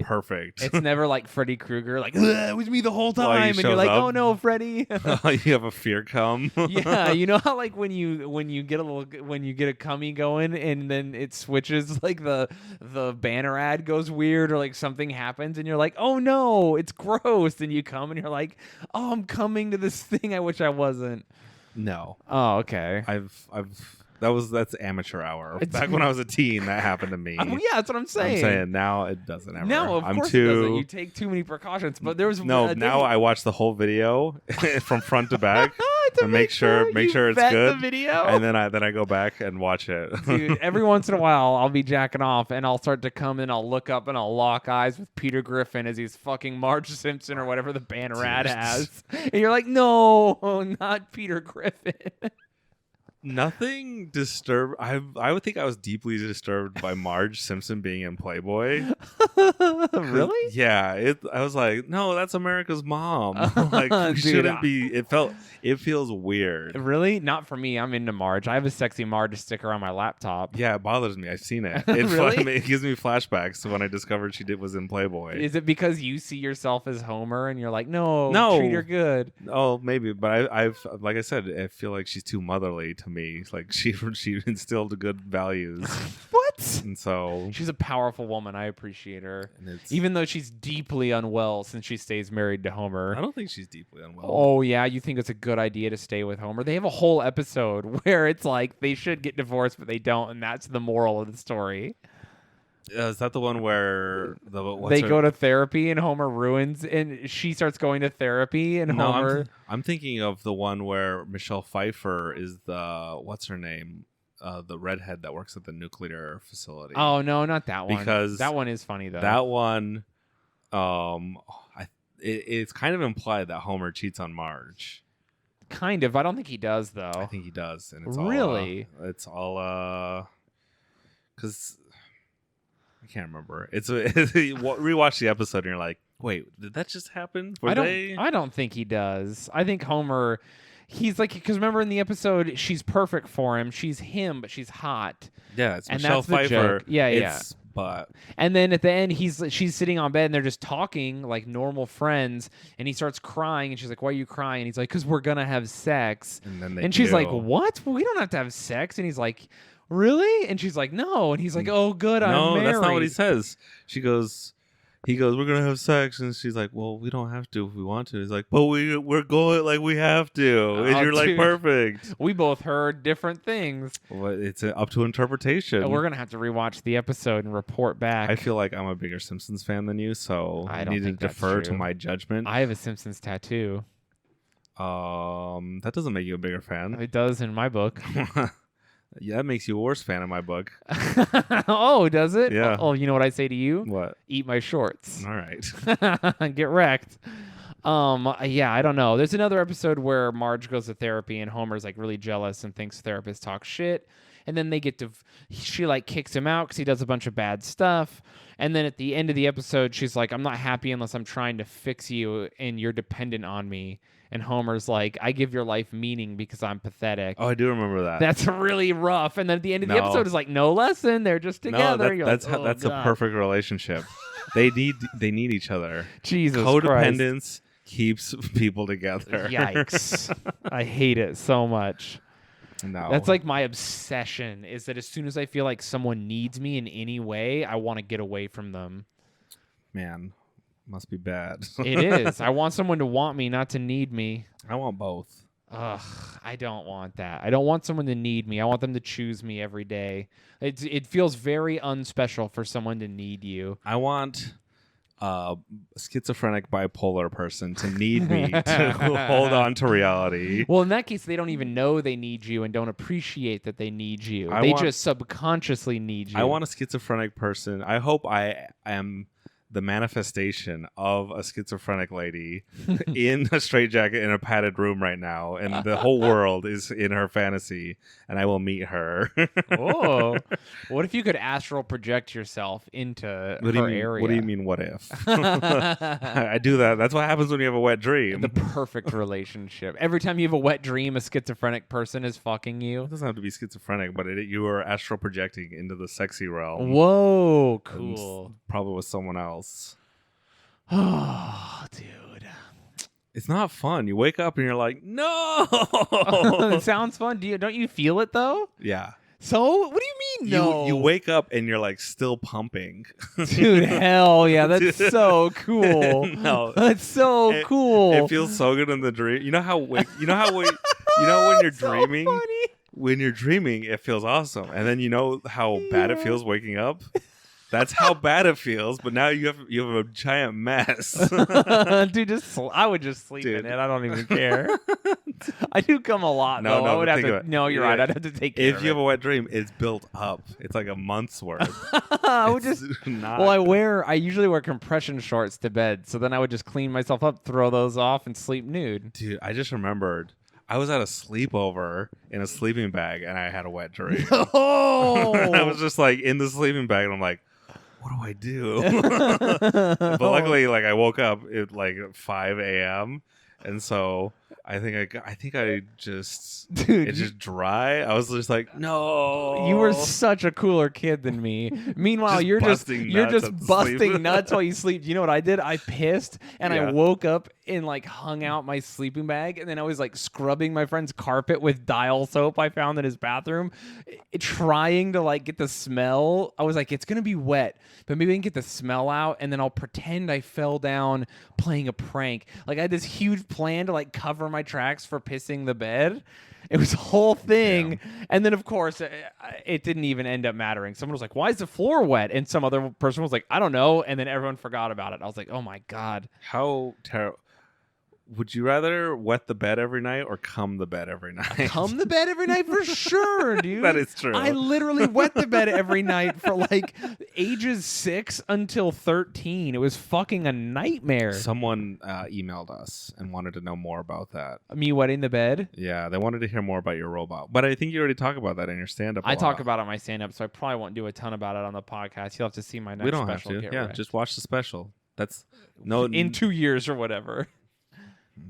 perfect. It's never like Freddy Krueger, like it was me the whole time, and you're like, oh no, Freddy. You have a fear come. Yeah, you know how like when you get a cummy going, and then it switches, like the banner ad goes weird, or like something happens, and you're like, oh no, it's gross, and you come, and you're like, oh, I'm coming to this thing I wish I wasn't. No. Oh, okay. That's amateur hour. Back when I was a teen, that happened to me. Yeah, that's what I'm saying. I'm saying now it doesn't ever. No, of course it doesn't. You take too many precautions. But there was now I watch the whole video from front to back to make sure it's good. The video. And then I go back and watch it. Dude, every once in a while I'll be jacking off and I'll start to come and I'll look up and I'll lock eyes with Peter Griffin as he's fucking Marge Simpson or whatever the banner ad has. And you're like, no, not Peter Griffin. Nothing disturbed. I would think I was deeply disturbed by Marge Simpson being in Playboy. Really? Yeah. I was like, no, that's America's mom. Like, we shouldn't be. It feels weird. Really? Not for me. I'm into Marge. I have a sexy Marge sticker on my laptop. Yeah, it bothers me. I've seen it. Really? It gives me flashbacks when I discovered she was in Playboy. Is it because you see yourself as Homer and you're like, no, treat her good? Oh, maybe. But I've like I said, I feel like she's too motherly to to me. Like she instilled good values. What? And so She's a powerful woman. I appreciate her. and it's, Even though she's deeply unwell since she stays married to Homer. I don't think she's deeply unwell. Oh, yeah. You think it's a good idea to stay with Homer? They have a whole episode where it's like they should get divorced, but they don't. And that's the moral of the story. Is that the one where They go to therapy and Homer ruins, and she starts going to therapy and No, Homer. I'm thinking of the one where Michelle Pfeiffer is what's her name? The redhead that works at the nuclear facility. Oh, no, not that one. Because that one is funny, though. That one, it's kind of implied that Homer cheats on Marge. Kind of. I don't think he does, though. I think he does, and it's Really? all because I can't remember. Rewatch the episode, and you're like, wait, did that just happen? I don't think he does. I think Homer, he's like, because remember in the episode, she's perfect for him. She's him, but she's hot. Yeah, it's And Michelle that's the Pfeiffer. joke. Yeah. But And then at the end, she's sitting on bed and they're just talking like normal friends, and he starts crying, and she's like, "Why are you crying?" And he's like, "'Cause we're gonna have sex." and She's like, "What? Well, we don't have to have sex." And he's like, "Really?" And she's like, "No." And he's like, "Oh, good, I'm married." No, that's not what he says. He goes, "We're gonna have sex," and she's like, "Well, we don't have to if we want to." He's like, "But we're going like we have to," and you're like, dude. "Perfect." We both heard different things. Well, it's up to interpretation. We're gonna have to rewatch the episode and report back. I feel like I'm a bigger Simpsons fan than you, so I I don't need to think that's defer to true. my judgment. I have a Simpsons tattoo. That doesn't make you a bigger fan. It does in my book. Yeah, that makes you a worse fan in my book. Oh, does it? Yeah. Oh, you know what I say to you? What? Eat my shorts. All right. Get wrecked. Yeah, I don't know. There's another episode where Marge goes to therapy and Homer's like really jealous and thinks therapists talk shit. And then they get to, she like kicks him out because he does a bunch of bad stuff. And then at the end of the episode, she's like, "I'm not happy unless I'm trying to fix you and you're dependent on me." And Homer's like, "I give your life meaning because I'm pathetic." Oh, I do remember that. That's really rough. And then at the end of the No. episode is like, no lesson. They're just together. You're that's like, "Oh, that's a God." perfect relationship. They need each other. Jesus Codependence keeps people together. Christ. Yikes. I hate it so much. No. That's like my obsession, is that as soon as I feel like someone needs me in any way, I want to get away from them. Man, must be bad. It is. I want someone to want me, not to need me. I want both. Ugh, I don't want that. I don't want someone to need me. I want them to choose me every day. It feels very unspecial for someone to need you. I want a schizophrenic bipolar person to need me to hold on to reality. Well, in that case, they don't even know they need you and don't appreciate that they need you. They just subconsciously need you. I want a schizophrenic person. I hope I am the manifestation of a schizophrenic lady in a straitjacket in a padded room right now, and the whole world is in her fantasy, and I will meet her. Oh, what if you could astral project yourself into her area? What do you mean, what if? I do that. That's what happens when you have a wet dream. The perfect relationship. Every time you have a wet dream, a schizophrenic person is fucking you. It doesn't have to be schizophrenic, but you are astral projecting into the sexy realm. Whoa, And cool. probably with someone else. Oh, dude. It's not fun. You wake up and you're like, no. It sounds fun. Don't you feel it though? Yeah. So what do you mean? No, You wake up and you're like still pumping. dude. Hell yeah, that's Dude. so cool. No. That's so cool. It feels so good in the dream. You know when you're So dreaming. funny. When you're dreaming, it feels awesome, and then you know how bad it Yeah. feels waking up. That's how bad it feels. But now you have a giant mess. Dude, I would just sleep Dude. in it. I don't even care. I do come a lot No, though. no, I would but have think to. of it. No, you're Yeah. right. I'd have to take care If of you have it. a wet dream, it's built up. It's like a month's worth. I would It's just. not. Well, I usually wear compression shorts to bed, so then I would just clean myself up, throw those off, and sleep nude. Dude, I just remembered. I was at a sleepover in a sleeping bag, and I had a wet dream. Oh, I was just like in the sleeping bag, and I'm like, what do I do? But luckily, like I woke up at like 5 a.m. And so I think I just Dude, it's just dry. I was just like, no. You were such a cooler kid than me. Meanwhile, Just you're just busting you're nuts just at busting sleep. nuts while you sleep. You know what I did? I pissed and I Yeah. woke up and like hung out my sleeping bag, and then I was like scrubbing my friend's carpet with Dial soap I found in his bathroom, trying to like get the smell. I was like, it's gonna be wet, but maybe I can get the smell out, and then I'll pretend I fell down playing a prank. Like I had this huge plan to like cover my tracks for pissing the bed. It was a whole thing. And then, of course, it didn't even end up mattering. Someone was like, why is the floor wet? And some other person was like, I don't know. And then everyone forgot about it. I was like, oh, my God. How terrible. Would you rather wet the bed every night or cum the bed every night? Come to bed every night for sure, dude. That is true. I literally wet the bed every night for like ages 6 until 13. It was fucking a nightmare. Someone emailed us and wanted to know more about that. Me wetting the bed? Yeah, they wanted to hear more about your robot. But I think you already talk about that in your stand-up. I talk about it on my stand-up, so I probably won't do a ton about it on the podcast. You'll have to see my next We don't special. have to. Get Yeah, Wrecked. just watch the special. That's no in 2 years or whatever.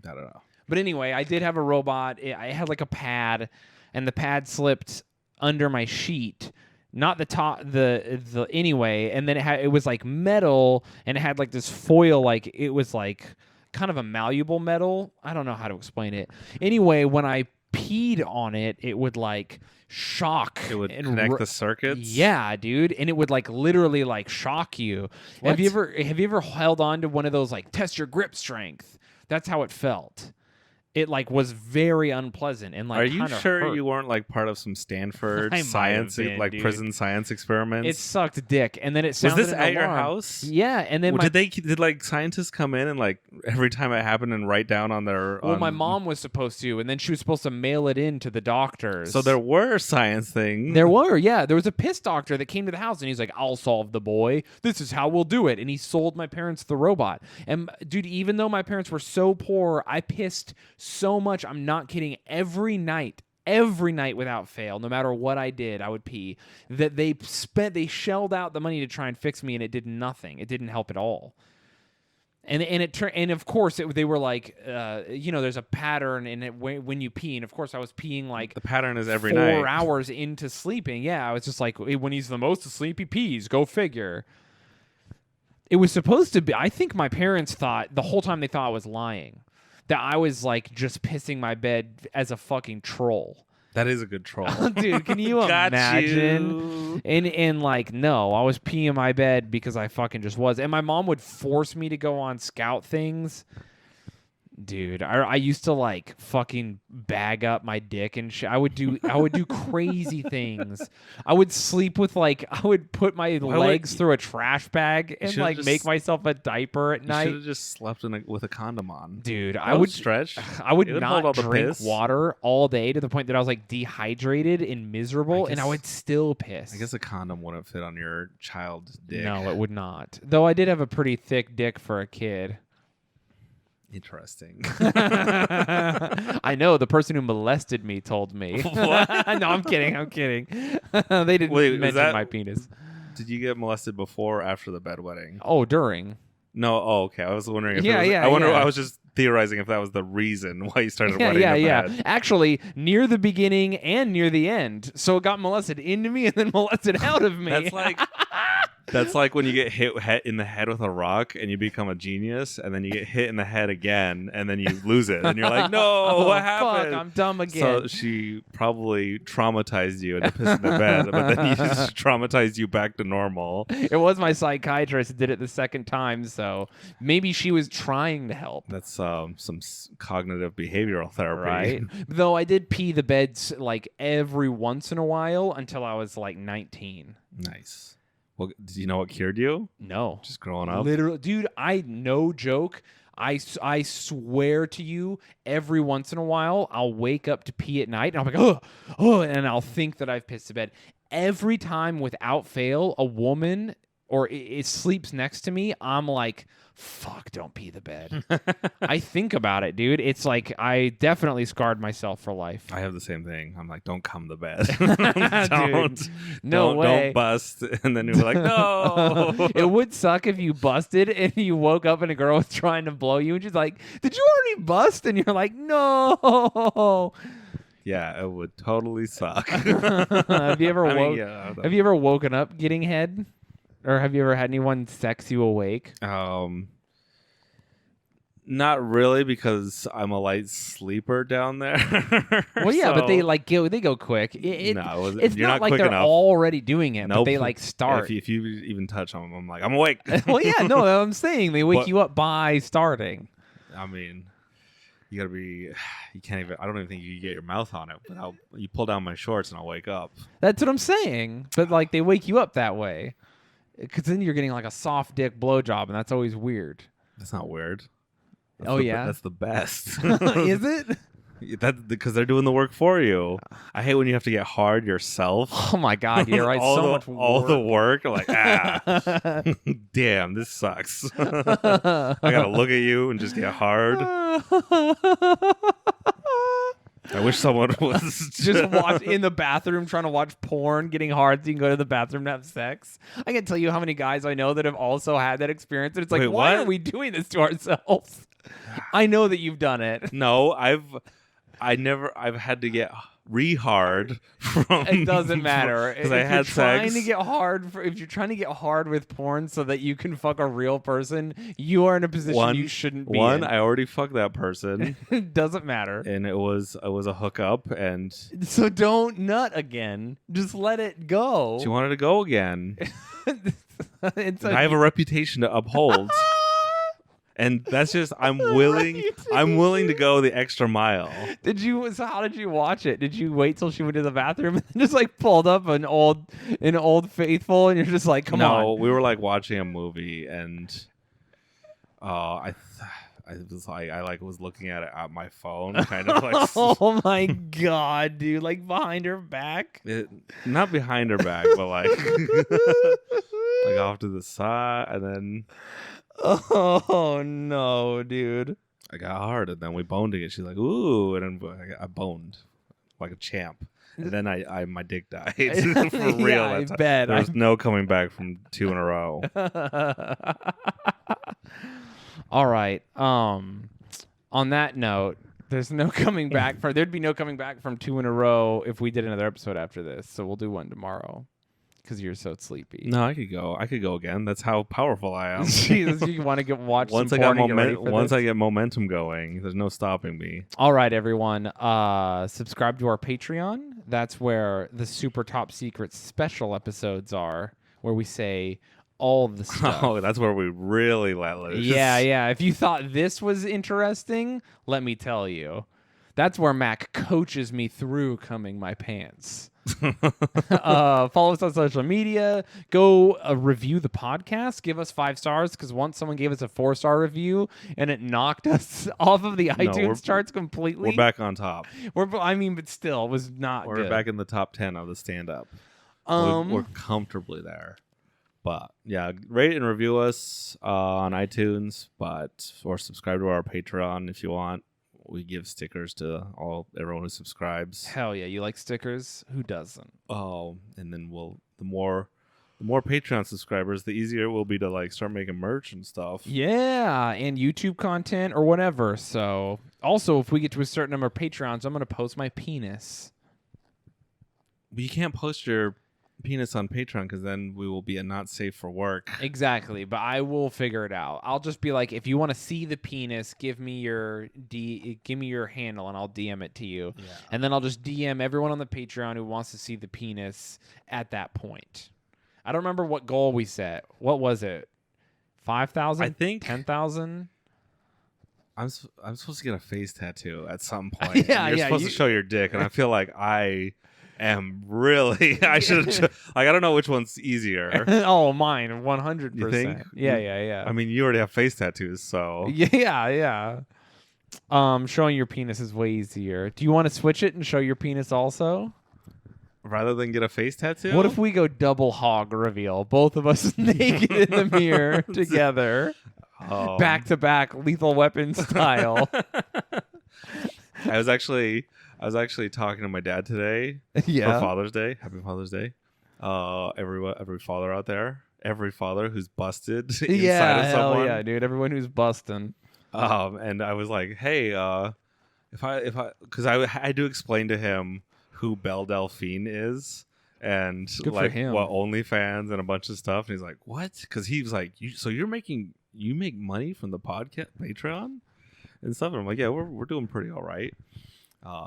I don't know. But anyway, I did have a robot. I had like a pad, and the pad slipped under my sheet. Not the top, the anyway, and then it was like metal, and it had like this foil, like it was like kind of a malleable metal. I don't know how to explain it. Anyway, when I peed on it, it would like shock. It would and connect the circuits. Yeah, dude, and it would like literally like shock you. What? Have you ever held on to one of those like test your grip strength? That's how it felt. It like was very unpleasant and like. Are you sure hurt. you weren't like part of some Stanford I might have science, been, like dude. prison science experiments? It sucked dick, and then it Was sounded. this an at your alarm. house? Yeah, and then Did like scientists come in and like every time it happened and write down on their? Well, my mom was supposed to, and then she was supposed to mail it in to the doctors. So there were science things. There were, yeah. There was a piss doctor that came to the house, and he's like, I'll solve the boy. This is how we'll do it. And he sold my parents the robot. And, dude, even though my parents were so poor, I pissed so much. I'm not kidding. Every night without fail, no matter what I did, I would pee. That they shelled out the money to try and fix me, and it did nothing. It didn't help at all. And of course they were like, there's a pattern in it when you pee, and of course I was peeing like The pattern is every 4 night. hours into sleeping. Yeah, I was just like, when he's the most asleep, he pees. Go figure. It was supposed to be. I think my parents thought the whole time they thought I was lying, that I was like just pissing my bed as a fucking troll. That is a good troll. Dude, can you Got imagine? you. And like, no, I was peeing my bed because I fucking just was. And my mom would force me to go on scout things. Dude, I used to like fucking bag up my dick and shit. I would do crazy things. I would sleep with like, I would put my legs through a trash bag and like just- make myself a diaper at You night. should have just slept with a condom on. Dude, That I would stretch. I would It would hold not all the drink piss. water all day to the point that I was like dehydrated and miserable, and I guess- would still piss. I guess a condom wouldn't fit on your child's dick. No, it would not. Though I did have a pretty thick dick for a kid. Interesting. I know, the person who molested me told me. What? No, I'm kidding. They didn't Wait, was mention that- my penis. Did you get molested before or after the bedwetting? Oh, during. No. Oh, okay. I was wondering if Yeah, it was, yeah, I wonder. yeah. I was just theorizing if that was the reason why you started wetting the bed. Actually, near the beginning and near the end. So it got molested into me and then molested out of me. That's like when you get hit in the head with a rock and you become a genius, and then you get hit in the head again, and then you lose it, and you're like, no, what happened? Fuck, I'm dumb again. So she probably traumatized you into pissing the bed, but then he just traumatized you back to normal. It was my psychiatrist that did it the second time, so maybe she was trying to help. That's some cognitive behavioral therapy. Right? Though I did pee the beds like every once in a while until I was like 19. Nice. Well, did you know what cured you? No. Just growing up? Literally, dude, no joke. I swear to you, every once in a while, I'll wake up to pee at night, and I'm like, oh, and I'll think that I've pissed the bed. Every time, without fail, a woman or it sleeps next to me, I'm like, fuck, don't pee the bed. I think about it, dude. It's like I definitely scarred myself for life. I have the same thing. I'm like, don't cum the bed. Dude, no way. Don't bust. And then you're like, no. It would suck if you busted and you woke up and a girl was trying to blow you and she's like, did you already bust? And you're like, no. Yeah, it would totally suck. Have you ever have you ever woken up getting head? Or have you ever had anyone sex you awake? Not really, because I'm a light sleeper down there. Well, yeah, so, but they go quick. No, it's you're not like quick they're enough. already doing it, Nope. but they like start. If you even touch them, I'm like, I'm awake. Well, yeah, no, I'm saying they wake you up by starting. I mean, you gotta be. You can't even. I don't even think you can get your mouth on it. But you pull down my shorts and I'll wake up. That's what I'm saying. But like they wake you up that way, because then you're getting like a soft dick blowjob, and that's always weird. That's not weird. That's the best. Is it? That's because they're doing the work for you. I hate when you have to get hard yourself. Oh my god, you're right. All the work, like damn, this sucks. I gotta look at you and just get hard. I wish someone was just watch in the bathroom trying to watch porn, getting hard, so you can go to the bathroom to have sex. I can tell you how many guys I know that have also had that experience. And it's like, why are we doing this to ourselves? I know that you've done it. No, I've had to get re-hard from. It doesn't matter because I had sex. If you're trying to get hard with porn so that you can fuck a real person, you are in a position you shouldn't be in. I already fucked that person. It doesn't matter, and it was a hookup, and so don't nut again. Just let it go. She wanted to go again. I have a reputation to uphold. And that's just I'm willing to go the extra mile. So how did you watch it? Did you wait till she went to the bathroom and just like pulled up an old faithful and you're just like, come on? No, we were like watching a movie and I was looking at it at my phone, kind of like. Oh my god, dude! Like behind her back. Not behind her back, but like like off to the side, and then. Oh no, dude! I got hard, and then we boned again. She's like, "Ooh," and then I boned like a champ. And then my dick died for real. Yeah, I bet. There was no coming back from 2 in a row. All right. On that note, there's no coming back. There'd be no coming back from 2 in a row if we did another episode after this. So we'll do one tomorrow. Because you're so sleepy. No, I could go again. That's how powerful I am. Jesus, you want to watch once some I porn got and get ready for once this? I get momentum going, there's no stopping me. All right, everyone. Subscribe to our Patreon. That's where the super top secret special episodes are, where we say all the stuff. Oh, that's where we really let loose. Yeah. If you thought this was interesting, let me tell you. That's where Mac coaches me through coming my pants. Follow us on social media. Go review the podcast. Give us 5 stars, because once someone gave us a 4-star review and it knocked us off of the iTunes charts completely. We're back on top. But still, it was not We're good. back in the top 10 of the stand-up. We're comfortably there. But yeah, rate and review us on iTunes, or subscribe to our Patreon if you want. We give stickers to everyone who subscribes. Hell yeah, you like stickers? Who doesn't? Oh, and then the more Patreon subscribers, the easier it will be to like start making merch and stuff. Yeah, and YouTube content or whatever. So also, if we get to a certain number of Patreons, I'm gonna post my penis. But you can't post your penis on Patreon, because then we will be not safe for work. Exactly, but I will figure it out. I'll just be like, if you want to see the penis, give me your handle and I'll DM it to you. Yeah. And then I'll just DM everyone on the Patreon who wants to see the penis at that point. I don't remember what goal we set. What was it? 5,000? I think 10,000. I'm supposed to get a face tattoo at some point. Yeah, you're supposed to show your dick, and I feel like I am really. I should like. I don't know which one's easier. Oh, mine, 100%. You think? Yeah. I mean, you already have face tattoos, so yeah. Showing your penis is way easier. Do you want to switch it and show your penis also? rather than get a face tattoo. What if we go double hog reveal? Both of us naked in the mirror together, back to back, Lethal Weapon style. I was actually talking to my dad today Yeah. for Father's Day. Happy Father's Day. Every father out there, every father who's busted inside Yeah, of hell someone. yeah, dude. Everyone who's busting. And I was like, hey, because I had to explain to him who Belle Delphine is and Good for like him. what OnlyFans and a bunch of stuff. And he's like, what? Because he was like, you make money from the podcast Patreon and stuff. And I'm like, yeah, we're doing pretty all right.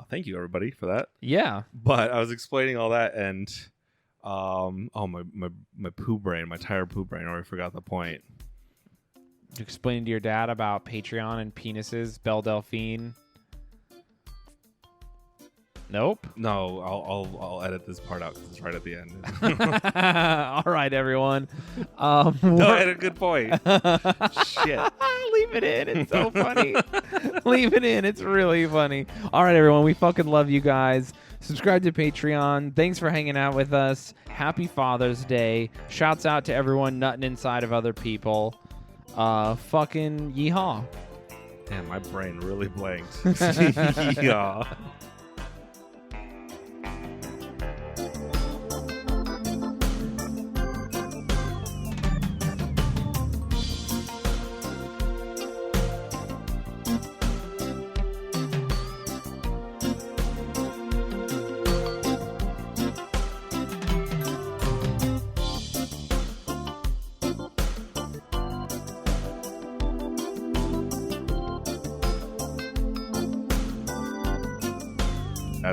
Thank you everybody for that. Yeah. But I was explaining all that and my poo brain, my tired poo brain, I already forgot the point. Explaining to your dad about Patreon and penises, Belle Delphine. Nope. No, I'll edit this part out because it's right at the end. All right, everyone. No, I had a good point. Shit. Leave it in. It's so funny. Leave it in. It's really funny. All right, everyone. We fucking love you guys. Subscribe to Patreon. Thanks for hanging out with us. Happy Father's Day. Shouts out to everyone nutting inside of other people. Fucking yeehaw. Damn, my brain really blanked. Yeah.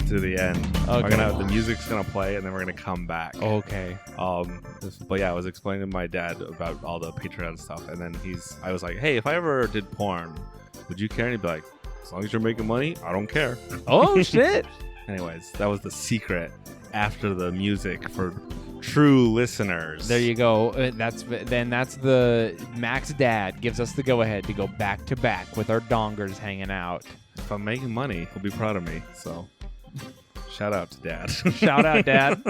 To the end. Okay. The music's gonna play and then we're gonna come back. Okay. But yeah, I was explaining to my dad about all the Patreon stuff, and then I was like, hey, if I ever did porn, would you care? And he'd be like, as long as you're making money, I don't care. Oh shit. Anyways, that was the secret after the music for true listeners. There you go. That's the Mac's dad gives us the go ahead to go back to back with our dongers hanging out. If I'm making money, he'll be proud of me. So shout out to dad. Shout out, Dad.